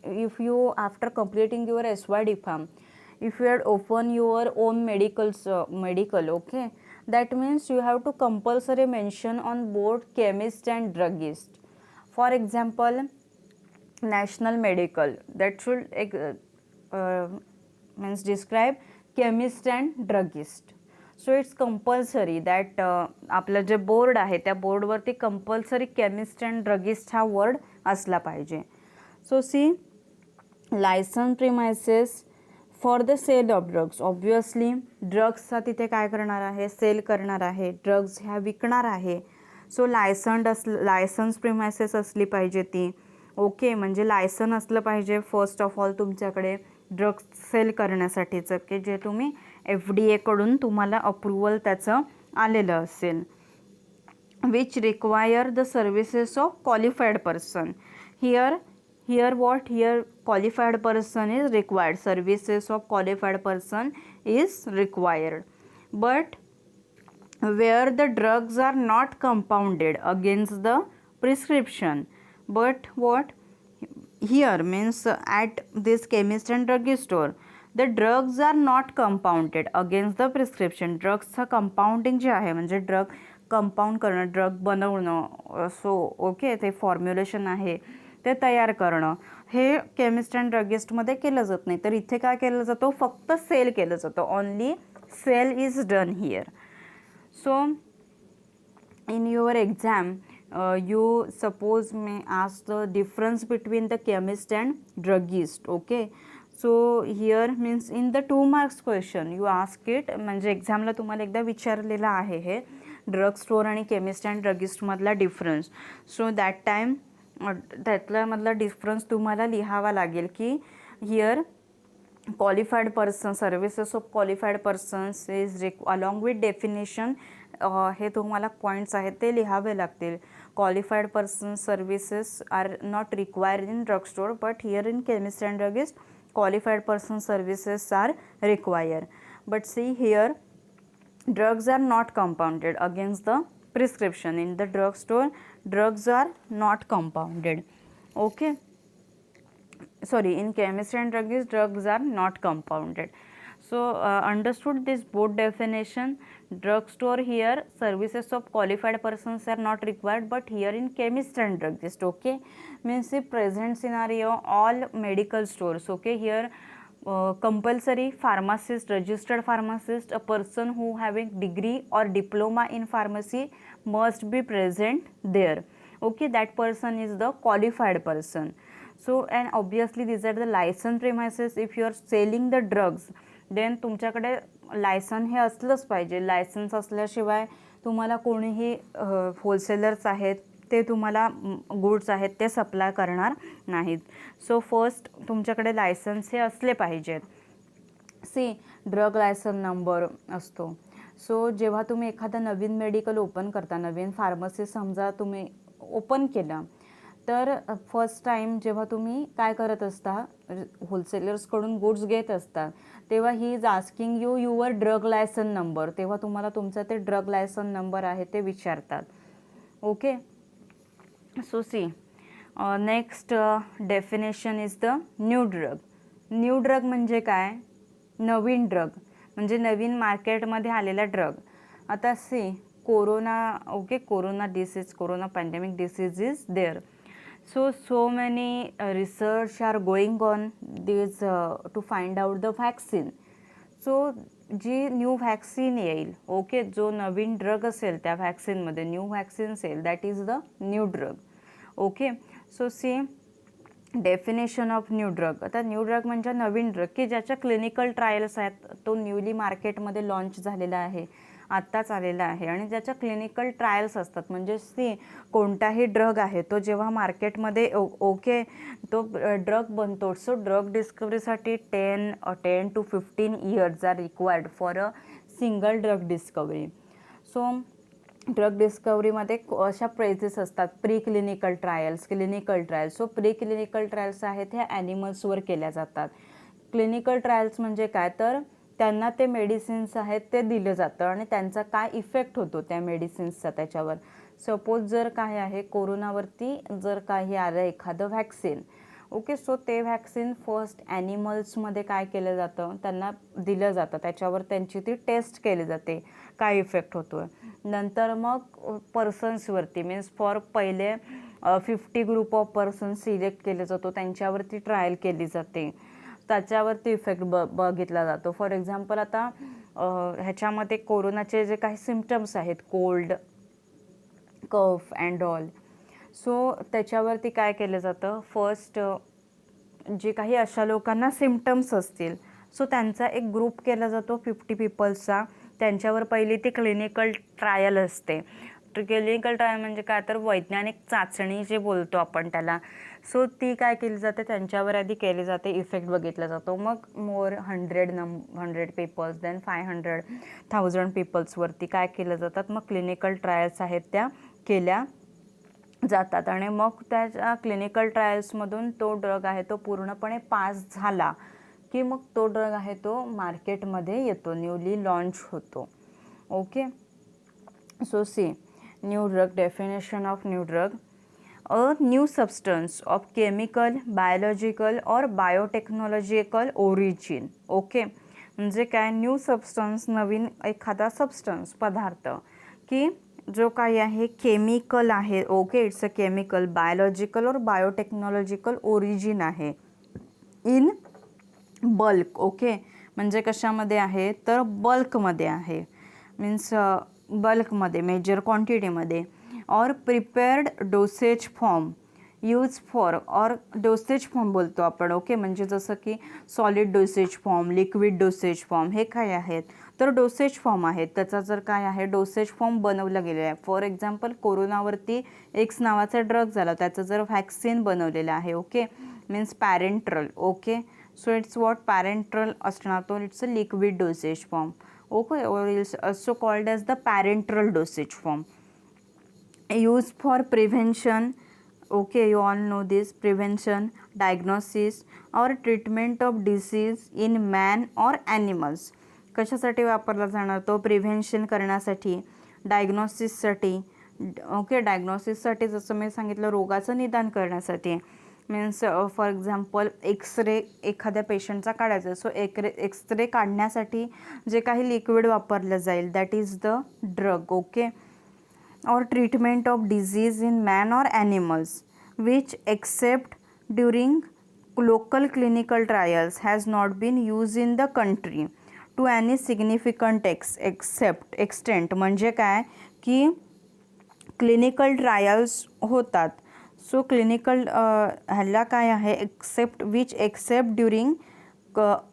if you after completing your SYD farm, if you had open your own medical, okay, that means you have to compulsory mention on board chemist and druggist. For example, national medical, that should means describe chemist and druggist. So it's compulsory that आपलं जे board आहे त्या बोर्डवरती compulsory chemist and druggist हा word असला पाहिजे. So see licence premises for the sale of drugs, obviously ड्रग्सचा तिथे काय करणार आहे, सेल करणार आहे, ड्रग्स ह्या विकणार आहे. सो लायसन्स प्रिमायसेस असली पाहिजे ती. ओके, म्हणजे लायसन असलं पाहिजे फर्स्ट ऑफ ऑल तुमच्याकडे ड्रग्स सेल करण्यासाठीचं, की जे तुम्ही FDA कडून तुम्हाला अप्रुव्हल त्याचं आलेलं असेल. Which require the services of qualified person. Here what, here qualified person is required, services of qualified person is required. But where the drugs are not compounded against the prescription. But what here means at this chemist and drugstore store, the drugs are not compounded against the prescription. ड्रग्सचं compounding जे आहे, म्हणजे drug compound करणं, drug बनवणं, so okay, ते formulation आहे ते तयार करणं, हे केमिस्ट अँड ड्रगिस्टमध्ये केलं जात नाही. तर इथे काय केलं जातं, फक्त सेल केलं जातं. Only sale is done here. So in your exam you suppose may ask the difference between the chemist and druggist. Okay, so here means in the 2 marks question you ask it, म्हणजे एक्झामला तुम्हाला एकदा विचारलेलं आहे हे drug store आणि chemist and druggist मधला difference. So that time त्यातला मधला डिफरन्स तुम्हाला लिहावा लागेल की here qualified person, services of qualified persons is along with definition, हे तुम्हाला पॉईंट्स आहेत ते लिहावे लागतील. Qualified person services are not required in drug store, but here in chemist and druggist qualified person services are required. But see here drugs are not compounded against the prescription. In the drug store drugs are not compounded. Okay, sorry, in chemistry and drugs are not compounded. So understood this both definition. Drugstore, here services of qualified persons are not required, but here in chemist and druggist, okay, means the present scenario all medical stores, okay, here compulsory pharmacist, registered pharmacist, a person who having degree or diploma in pharmacy must be present there, okay, that person is the qualified person. So and obviously these are the licensed premises. If you are selling the drugs, then तुमच्याकडे लायसन हे असलंच पाहिजे. Licence असल्याशिवाय तुम्हाला कोणीही wholesalers आहेत ते तुम्हाला गुड्स आहेत ते सप्लाय करणार नाहीत. सो फर्स्ट तुमच्याकडे लायसन्स हे असले पाहिजेत. सी ड्रग लायसन नंबर असतो. सो जेव्हा तुम्ही एखादं नवीन मेडिकल ओपन करता, नवीन फार्मसी समजा तुम्ही ओपन केलं, तर फर्स्ट टाईम जेव्हा तुम्ही काय करत असता, होलसेलर्सकडून गुड्स घेत असता, तेव्हा he is asking you your drug licence number. तेव्हा तुम्हाला तुमचा ते ड्रग लायसन नंबर आहे ते विचारतात. Okay. So see next definition is the new drug. New drug म्हणजे काय? नवीन ड्रग म्हणजे नवीन मार्केटमध्ये आलेला ड्रग. आता see corona, okay, corona disease, corona pandemic disease is there. So many research are going on this to find out the vaccine. So जी new vaccine येईल, okay, जो नवीन ड्रग असेल त्या व्हॅक्सिनमध्ये न्यू व्हॅक्सिन असेल, that is the new drug. Okay. So see definition of new drug. आता new drug म्हणजे नवीन ड्रग की ज्याच्या क्लिनिकल ट्रायल्स आहेत, तो न्यूली मार्केटमध्ये लॉन्च झालेला आहे, आत्ताच आलेला आहे आणि ज्याच्या क्लिनिकल ट्रायल्स असतात. म्हणजे सी कोणताही ड्रग आहे तो जेव्हा मार्केटमध्ये ओके तो ड्रग बनतो. सो ड्रग डिस्कवरीसाठी 10 to 15 years are required for a single drug discovery. So drug डिस्कवरीमध्ये अशा प्रेजेस असतात, pre clinical trials, clinical trials. So pre clinical trials आहेत हे ॲनिमल्सवर केल्या जातात. क्लिनिकल ट्रायल्स म्हणजे काय, तर त्यांना ते मेडिसिन्स आहेत ते दिलं जातं आणि त्यांचा काय इफेक्ट होतो त्या मेडिसिन्सचा त्याच्यावर. सपोज जर काय आहे, कोरोनावरती जर काही आलं एखादं व्हॅक्सिन, ओके, सो ते व्हॅक्सिन फर्स्ट ॲनिमल्समध्ये काय केलं जातं, त्यांना दिलं जातं, त्याच्यावर त्यांची ती टेस्ट केली जाते काय इफेक्ट होतो आहे. नंतर मग पर्सन्सवरती मीन्स फॉर पहिले 50 ग्रुप ऑफ पर्सन्स सिलेक्ट केले जातो, त्यांच्यावरती ट्रायल केली जाते, त्याच्यावरती इफेक्ट बघितला जातो. फॉर एक्झाम्पल आता ह्याच्यामध्ये कोरोनाचे जे काही सिम्पटम्स आहेत, cold, cough and all, so त्याच्यावरती काय केलं जातं, फर्स्ट जे काही अशा लोकांना सिम्पटम्स असतील, सो त्यांचा एक ग्रुप केला जातो 50 पीपल्सचा. त्यांच्यावर पहिली ती क्लिनिकल ट्रायल असते. क्लिनिकल ट्रायल म्हणजे काय, तर वैज्ञानिक चाचणी जे बोलतो आपण त्याला. सो ती काय केली जाते, त्यांच्यावर आधी केली जाते, इफेक्ट बघितला जातो. मग मोर 100 पीपल्स, देन 500,000 पीपल्सवरती काय केलं जातात, मग क्लिनिकल ट्रायल्स आहेत त्या केल्या जातात. आणि मग त्या क्लिनिकल ट्रायल्समधून तो ड्रग आहे तो पूर्णपणे पास झाला की मग तो ड्रग आहे तो मार्केटमध्ये येतो, न्यूली लॉन्च होतो. Okay. So see new drug definition of new drug. A new substance of chemical, biological or biotechnological origin. Okay, म्हणजे काय, न्यू सबस्टन्स नवीन एखादा सबस्टन्स पदार्थ की जो काही आहे केमिकल आहे, okay, it's a chemical, biological or biotechnological origin आहे, इन बल्क. ओके, म्हणजे कशामध्ये आहे, तर बल्कमध्ये आहे, मीन्स बल्कमध्ये, मेजर क्वांटिटीमध्ये. और prepared dosage form use for, और डोसेज फॉर्म बोलतो आपण, ओके, म्हणजे जसं की solid dosage form, liquid dosage form, हे काय आहेत, तर डोसेज फॉर्म आहेत. त्याचा जर काय आहे डोसेज फॉर्म बनवला गेलेला आहे. फॉर एक्झाम्पल कोरोनावरती एक्स नावाचा ड्रग झाला, त्याचं जर व्हॅक्सिन बनवलेलं आहे, okay, means parenteral. Okay, so it's what parenteral असणार, तो it's a liquid dosage form. Okay, or it's also called as the parenteral dosage form. Used for prevention, okay, you all know this, prevention, diagnosis or treatment of disease in man or animals. कशासाठी वापरला जाणार तो, prevention करण्यासाठी, डायग्नोसिससाठी, okay, डायग्नोसिससाठी जसं मी सांगितलं रोगाचं निदान करण्यासाठी, मीन्स फॉर एक्झाम्पल एक्सरे एखाद्या पेशंटचा काढायचा, सो एक्सरे काढण्यासाठी जे काही लिक्विड वापरलं जाईल that is the drug. Okay. or treatment of disease in man or animals which except during local clinical trials has not been used in the country to any significant extent. म्हणजे काय की clinical trials होतात, so clinical ह्याला काय आहे except during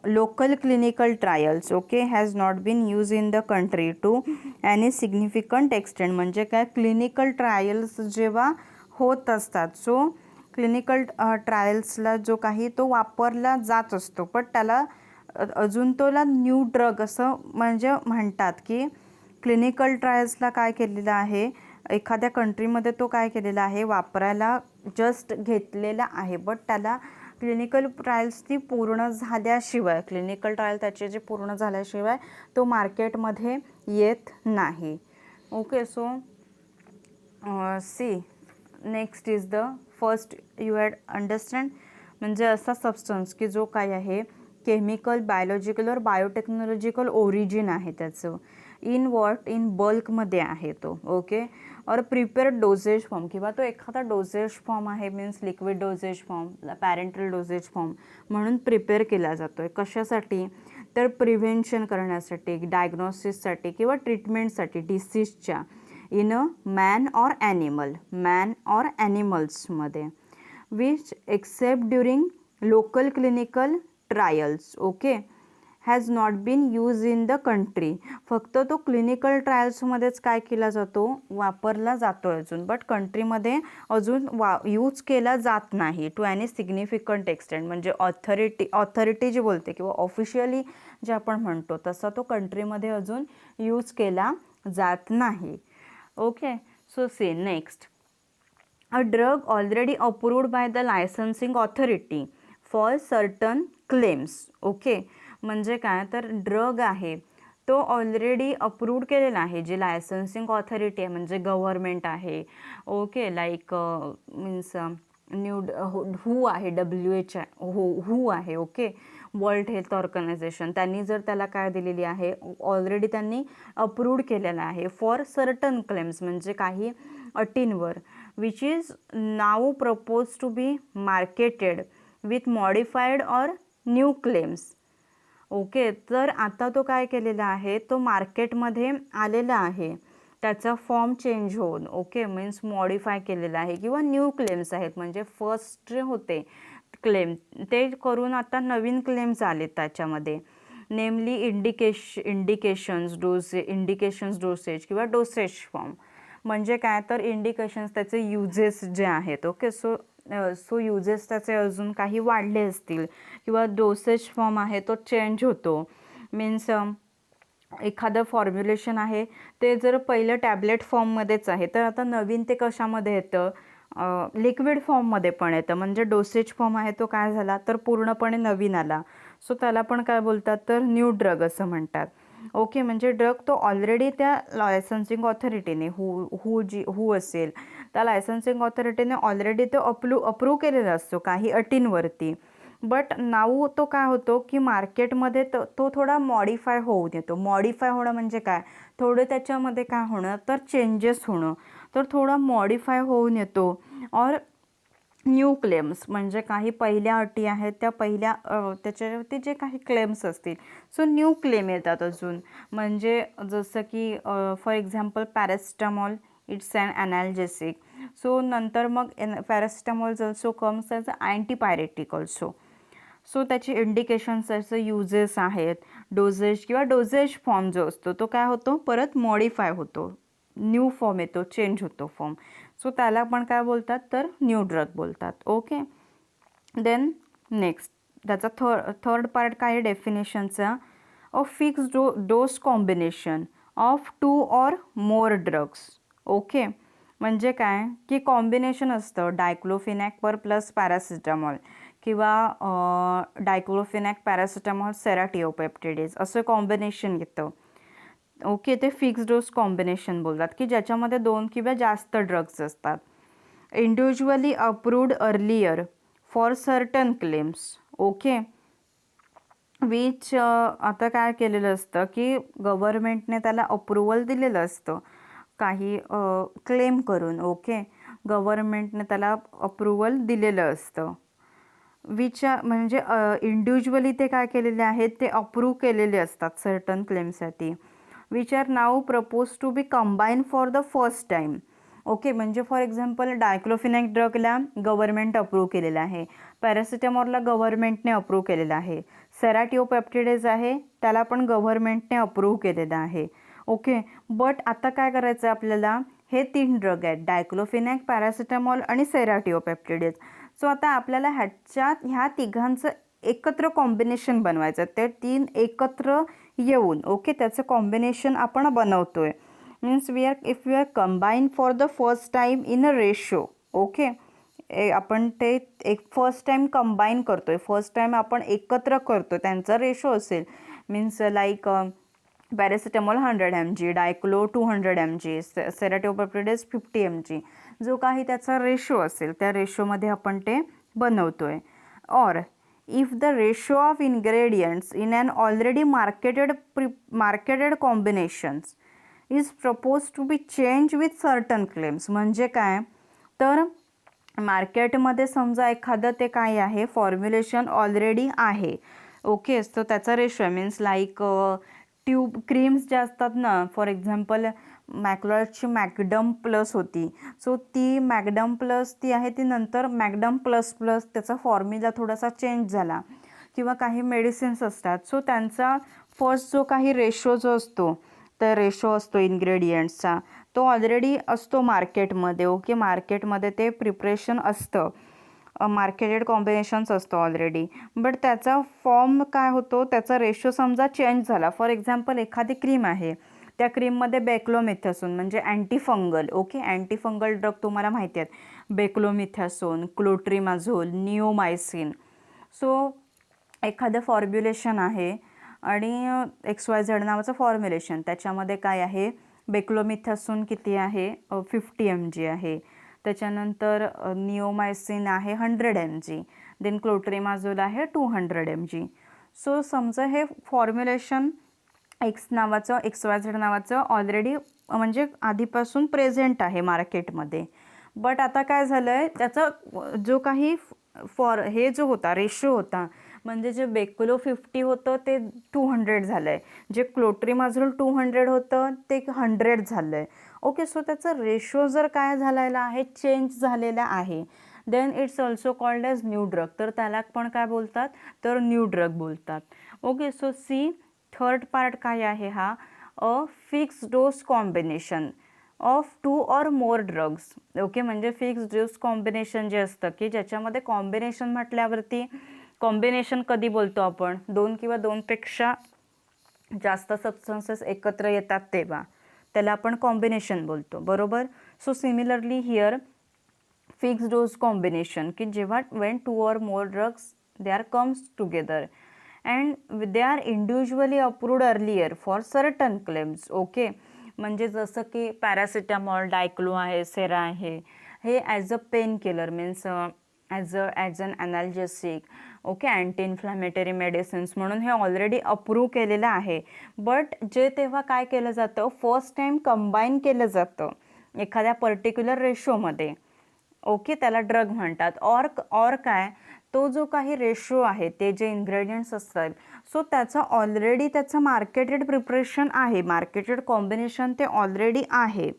local clinical trials. Okay. Has not been use in the country to any significant extent. म्हणजे काय clinical trials जेव्हा होत असतात, सो क्लिनिकल ट्रायल्सला जो काही तो वापरला जात असतो, पण त्याला अजून तोला न्यू ड्रग असं म्हणजे म्हणतात की क्लिनिकल ट्रायल्सला काय केलेलं आहे, एखाद्या कंट्रीमध्ये तो काय केलेला आहे, वापरायला जस्ट घेतलेला आहे, बट त्याला क्लिनिकल ट्रायल्स ती पूर्ण झाल्याशिवाय क्लिनिकल ट्रायल त्याचे जे पूर्ण झाल्याशिवाय तो मार्केटमध्ये येत नाही. Okay. So see next is the first you had understand. म्हणजे असा सबस्टन्स की जो काय आहे chemical, biological or biotechnological origin आहे त्याचं, इन बल्कमध्ये आहे तो. ओके. और प्रिपेअर्ड डोसेज फॉर्म किंवा तो एखादा डोसेज फॉर्म आहे, means liquid dosage form, parental dosage form म्हणून प्रिपेअर केला जातो आहे. कशासाठी तर प्रिव्हेन्शन करण्यासाठी, डायग्नोसिससाठी किंवा ट्रीटमेंटसाठी डिसीजच्या इन अ मॅन ऑर ॲनिमल्समध्ये which except during local clinical trials. Okay. Has not been use in the country. फक्त तो क्लिनिकल ट्रायल्समध्येच काय केला जातो, वापरला जातो अजून, बट कंट्रीमध्ये अजून यूज केला जात नाही टू एनी सिग्निफिकंट एक्सटेंट. म्हणजे ऑथॉरिटी जी बोलते किंवा ऑफिशियली जे आपण म्हणतो तसा तो कंट्रीमध्ये अजून यूज केला जात नाही. Okay. So see next, a drug already approved by the licensing authority for certain claims. Okay. म्हणजे काय तर ड्रग आहे तो ऑलरेडी अप्रूव्ड केलेला आहे, जे लायसन्सिंग ऑथॉरिटी आहे म्हणजे गव्हर्मेंट आहे. ओके. लाईक मीन्स हू आहे, WHO हू आहे. ओके. वर्ल्ड हेल्थ ऑर्गनायझेशन, त्यांनी जर त्याला काय दिलेली आहे, ऑलरेडी त्यांनी अप्रूव्ड केलेला आहे फॉर सर्टन क्लेम्स म्हणजे काही अटींवर, which is now propose to be marketed with modified or new claims. Okay. तर आता तो काय केलेला आहे, तो मार्केटमध्ये आलेला आहे, त्याचा फॉर्म चेंज होऊन. ओके. मीन्स मॉडिफाय केलेला आहे किंवा न्यू क्लेम्स आहेत, म्हणजे फर्स्ट जे होते क्लेम ते करून आता नवीन क्लेम्स आले त्याच्यामध्ये, नेमली इंडिकेशन्स डोसेज किंवा डोसेज फॉर्म. म्हणजे काय तर इंडिकेशन्स त्याचे युजेस जे आहेत. ओके. सो युजेस त्याचे अजून काही वाढले असतील किंवा डोसेज फॉर्म आहे तो चेंज होतो. मीन्स एखादं फॉर्म्युलेशन आहे ते जर पहिलं टॅबलेट फॉर्ममध्येच आहे, तर आता नवीन ते कशामध्ये येतं, लिक्विड फॉर्ममध्ये पण येतं. म्हणजे डोसेज फॉर्म आहे तो काय झाला तर पूर्णपणे नवीन आला, सो त्याला पण काय बोलतात तर न्यू ड्रग असं म्हणतात. ओके. म्हणजे ड्रग तो ऑलरेडी त्या लायसन्सिंग ऑथॉरिटीने हू असेल त्या लायसन्सिंग ऑथॉरिटीने ऑलरेडी तो अप्रूव्ह केलेला असतो काही अटींवरती, बट नाऊ तो काय होतो की मार्केटमध्ये तो थोडा मॉडिफाय होऊन येतो. मॉडिफाय होणं म्हणजे काय, थोडं त्याच्यामध्ये काय होणं तर चेंजेस होणं, तर थोडा मॉडिफाय होऊन येतो. और न्यू क्लेम्स म्हणजे काही पहिल्या अटी आहेत त्या पहिल्या त्याच्यावरती जे काही क्लेम्स असतील, सो न्यू क्लेम येतात अजून. म्हणजे जसं की for example paracetamol, it's an analgesic. So नंतर मग paracetamol also comes as a antipyretic also. So त्याची इंडिकेशन्स त्याचे युजेस आहेत, डोसेज किंवा डोसेज फॉर्म जो असतो तो काय होतो परत मॉडिफाय होतो, न्यू फॉर्म येतो, चेंज होतो फॉर्म. सो त्याला पण काय बोलतात तर न्यू ड्रग बोलतात. ओके. देन नेक्स्ट त्याचा थर्ड पार्ट काय आहे डेफिनेशनचा, a fix dose combination of 2 or more drugs. Okay. म्हणजे काय की कॉम्बिनेशन असतं डायक्लोफिनॅक प्लस पॅरासिटामॉल किंवा डायक्लोफिनॅक पॅरासिटामॉल सेराटिओपेप्टिडेज असं कॉम्बिनेशन येतं. ओके. ते फिक्स डोस कॉम्बिनेशन बोलतात की ज्याच्यामध्ये 2 किंवा जास्त ड्रग्स असतात. Individually approved earlier for certain claims. Okay, which आता काय केलेलं असतं की गव्हर्मेंटने त्याला अप्रुव्हल दिलेलं असतं काही क्लेम करून. ओके, गव्हर्मेंटने त्याला अप्रुव्हल दिलेलं असतं. म्हणजे इंडिव्हिज्युअली ते काय केलेले आहेत, ते अप्रूव्ह केलेले असतात सर्टन क्लेमसाठी, which are now propose to be combine for the first time. Okay, म्हणजे फॉर एक्झाम्पल डायक्लोफिनेक ड्रगला गव्हर्मेंट अप्रूव्ह केलेलं आहे, पॅरासिटामॉलला गव्हर्मेंटने अप्रूव्ह केलेलं आहे, सेराटिओपेप्टिडेज आहे त्याला पण गव्हर्मेंटने अप्रूव्ह केलेलं आहे. ओके, बट आता काय करायचं आहे आपल्याला, हे 3 ड्रग आहेत, डायक्लोफिनेक, पॅरासिटामॉल आणि सेराटिओपेप्टिडेज. सो आता आपल्याला ह्या तिघांचं एकत्र कॉम्बिनेशन बनवायचं, ते 3 एकत्र येऊन ओके त्याचं कॉम्बिनेशन आपण बनवतोय. Means if we are combine for the first time in a ratio. Okay, आपण ते एक फर्स्ट टाईम कंबाईन करतोय, फर्स्ट टाईम आपण एकत्र करतो, त्यांचा रेशो असेल. Means like paracetamol 100 mg, diclo 200 mg, serratiopeptidase 50 mg, जो काही त्याचा रेशो असेल त्या रेशोमध्ये आपण ते बनवतोय. Or if the ratio of ingredients in an already marketed combinations is propose to be change with certain claims. म्हणजे काय तर मार्केटमध्ये समजा एखादं ते काय आहे फॉर्म्युलेशन ऑलरेडी आहे. ओके, सो त्याचा रेशो आहे, मीन्स लाईक ट्यूब क्रीम्स ज्या असतात ना, फॉर एक्झाम्पल मॅक्लॉयडची मॅकडम प्लस होती, सो ती मॅकडम प्लस ती आहे, ती नंतर मॅकडम प्लस प्लस त्याचा फॉर्म्युला थोडासा चेंज झाला. किंवा काही मेडिसिन्स असतात, सो त्यांचा फर्स्ट जो काही रेशो जो असतो, तर रेशो असतो इन्ग्रेडियंट्सचा, तो ऑलरेडी असतो मार्केटमध्ये. ओके, मार्केटमध्ये ते प्रिपरेशन असतं, मार्केटेड कॉम्बिनेशन्स असतो ऑलरेडी, बट त्याचा फॉर्म काय होतो, त्याचा रेशो समजा चेंज झाला. फॉर एक्झाम्पल एखादी क्रीम आहे, त्या क्रीममध्ये बेक्लोमिथॅसोन म्हणजे अँटीफंगल. ओके, अँटीफंगल ड्रग तुम्हाला माहिती आहेत, बेक्लोमिथॅसोन, क्लोट्रिमाझोल, निओमायसिन. सो एखादं फॉर्म्युलेशन आहे आणि XYZ नावाचं फॉर्म्युलेशन, त्याच्यामध्ये काय आहे, बेक्लोमिथॅसोन किती आहे, 50 mg आहे, त्याच्यानंतर निओमायसिन आहे 100 mg, देन क्लोट्रिमाझोल आहे 200 mg. सो समजा हे फॉर्म्युलेशन XYZ नावाचं ऑलरेडी म्हणजे आधीपासून प्रेझेंट आहे मार्केटमध्ये. बट आता काय झालं आहे, त्याचा जो काही हे जो होता रेशो होता, म्हणजे जे बेक्लो 50 होतं ते 200 झालं आहे, जे क्लोट्रिमाझोल 200 होतं ते 100 झालं आहे. ओके, सो त्याचा रेशो जर काय झालेला आहे, चेंज झालेला आहे, then it's also called as new drug. तर त्याला पण काय बोलतात, तर न्यू ड्रग बोलतात. Okay, so see third part काय आहे हा, a fix dose combination of 2 or more drugs. Okay, म्हणजे फिक्स डोस कॉम्बिनेशन जे असतं की ज्याच्यामध्ये कॉम्बिनेशन म्हटल्यावरती कॉम्बिनेशन कधी बोलतो आपण, 2 किंवा 2पेक्षा जास्त सबस्टन्सेस एकत्र येतात तेव्हा त्याला आपण कॉम्बिनेशन बोलतो, बरोबर. So similarly here fix dose combination की जेव्हा when 2 or more drugs they are comes together and they are individually approved earlier for certain claims. Okay, म्हणजे जसं की पॅरासिटामॉल, डायक्लो आहे, सेरा आहे, हे as a painkiller means as an analgesic, okay, anti inflammatory medicines म्हणून हे already approve केलेलं आहे. बट जे तेव्हा काय केलं जातं, फर्स्ट टाईम कंबाईन केलं जातं एखाद्या पर्टिक्युलर रेशोमध्ये. ओके, त्याला ड्रग म्हणतात. और काय, तो जो काही रेशो आहे, ते जे इन्ग्रेडियंट्स असतात, सो त्याचा ऑलरेडी त्याचं मार्केटेड प्रिपरेशन आहे, मार्केटेड कॉम्बिनेशन ते ऑलरेडी आहे.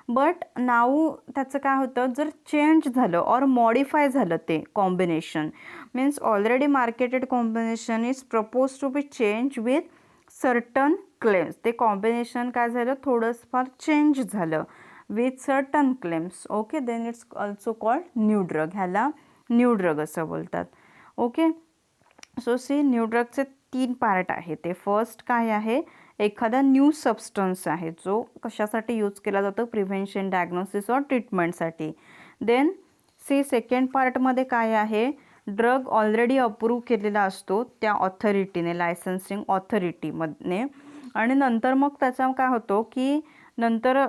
बट नाऊ त्याचं काय होतं, जर चेंज झालं और मॉडिफाय झालं ते combination, means already marketed combination is propose to be change with certain claims. ते कॉम्बिनेशन काय झालं, थोडंफार चेंज झालं with certain claims. Okay, then it's also called new drug. ह्याला न्यू ड्रग असं बोलतात. ओके, सो सी न्यू ड्रगचे 3 part आहे. ते फर्स्ट काय आहे, एखादा न्यू सबस्टन्स आहे जो कशासाठी यूज केला जातो, प्रिव्हेन्शन, डायग्नोसिस और ट्रीटमेंटसाठी. देन सी सेकंड पार्टमध्ये काय आहे, ड्रग ऑलरेडी अप्रूव्ह केलेला असतो त्या ऑथॉरिटीने, लायसन्सिंग ऑथॉरिटीमधने, आणि नंतर मग त्याचा काय होतो की नंतर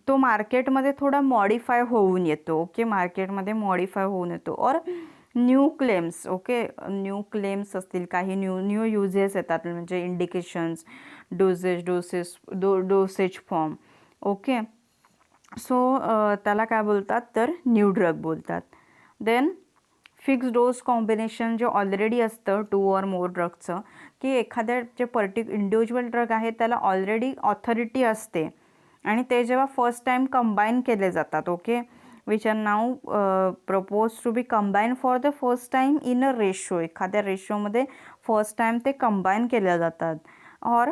तो मार्केटमध्ये थोडा मॉडिफाय होऊन येतो. ओके, मार्केटमध्ये मॉडिफाय होऊन येतो और new claims. Okay, new claims असतील, काही न्यू युजेस येतात, म्हणजे indications, dosage form. Okay, so त्याला काय बोलतात तर न्यू ड्रग बोलतात. देन फिक्स डोस कॉम्बिनेशन जे ऑलरेडी असतं 2 or more ड्रगचं, की एखाद्या जे इंडिव्हिज्युअल ड्रग आहे त्याला ऑलरेडी ऑथॉरिटी असते आणि ते जेव्हा फर्स्ट टाईम कंबाईन केले जातात. Okay, which are now propose to be combine for the first time in a ratio. एखाद्या रेशोमध्ये फर्स्ट टाईम ते कंबाईन केल्या जातात. और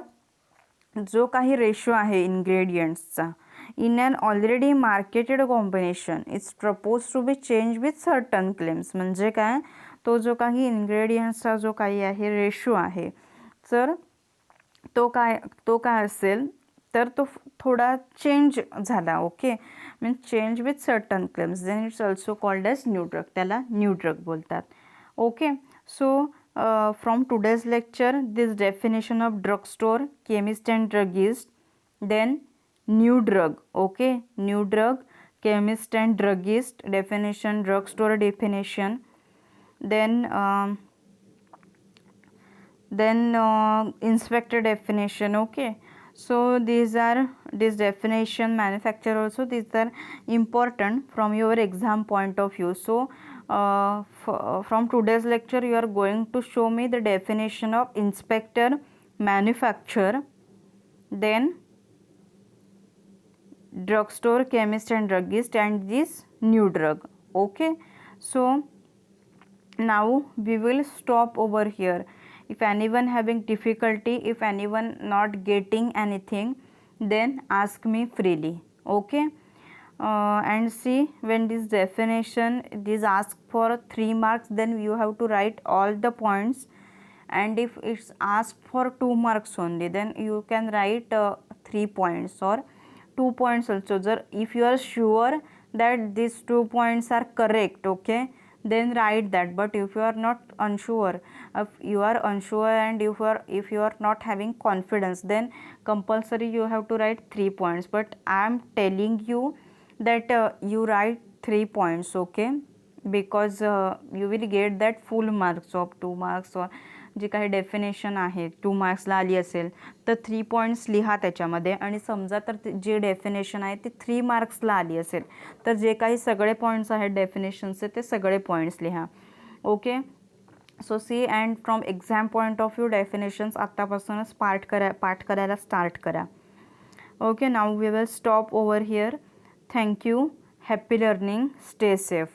जो काही रेशो आहे इन्ग्रेडियंट्सचा in an already marketed combination it's propose to be change with certain claims. म्हणजे काय, तो जो काही इन्ग्रेडियंट्सचा जो काही आहे रेशो आहे, तर तो काय असेल तर तो थोडा चेंज झाला. Okay, means change with certain claims, then it's also called as new drug. त्याला न्यू ड्रग बोलतात. Okay, so from today's lecture this definition of drug store, chemist and druggist, then new drug. Okay, new drug, chemist and druggist definition, drug store definition, then inspector definition. Okay, so these are this definition, manufacturer also, these are important from your exam point of view. So from today's lecture you are going to show me the definition of inspector, manufacturer, then drugstore, chemist and druggist, and this new drug. Okay, so now we will stop over here. If anyone having difficulty, if anyone not getting anything, then ask me freely. Okay, and see, when this definition is asked for 3 marks, then you have to write all the points, and if it's asked for 2 marks only, then you can write 3 points or 2 points also. If you are sure that these 2 points are correct, okay, then write that. But if you are not unsure, if you are unsure and if you are not having confidence, then compulsory you have to write 3 points. But I am telling you that you write 3 points. Okay, because you will get that full marks of 2 marks, or जी काही definition आहे 2 मार्क्सला आली असेल तर 3 points लिहा त्याच्यामध्ये. आणि समजा तर जे डेफिनेशन आहे ते 3 मार्क्सला आली असेल तर जे काही सगळे पॉईंट्स आहेत डेफिनेशनचे ते सगळे पॉईंट्स लिहा. Okay, so see, and from exam point of view definitions आत्तापासूनच पाठ करायला स्टार्ट करा. Okay, now we will stop over here. Thank you, happy learning, stay safe.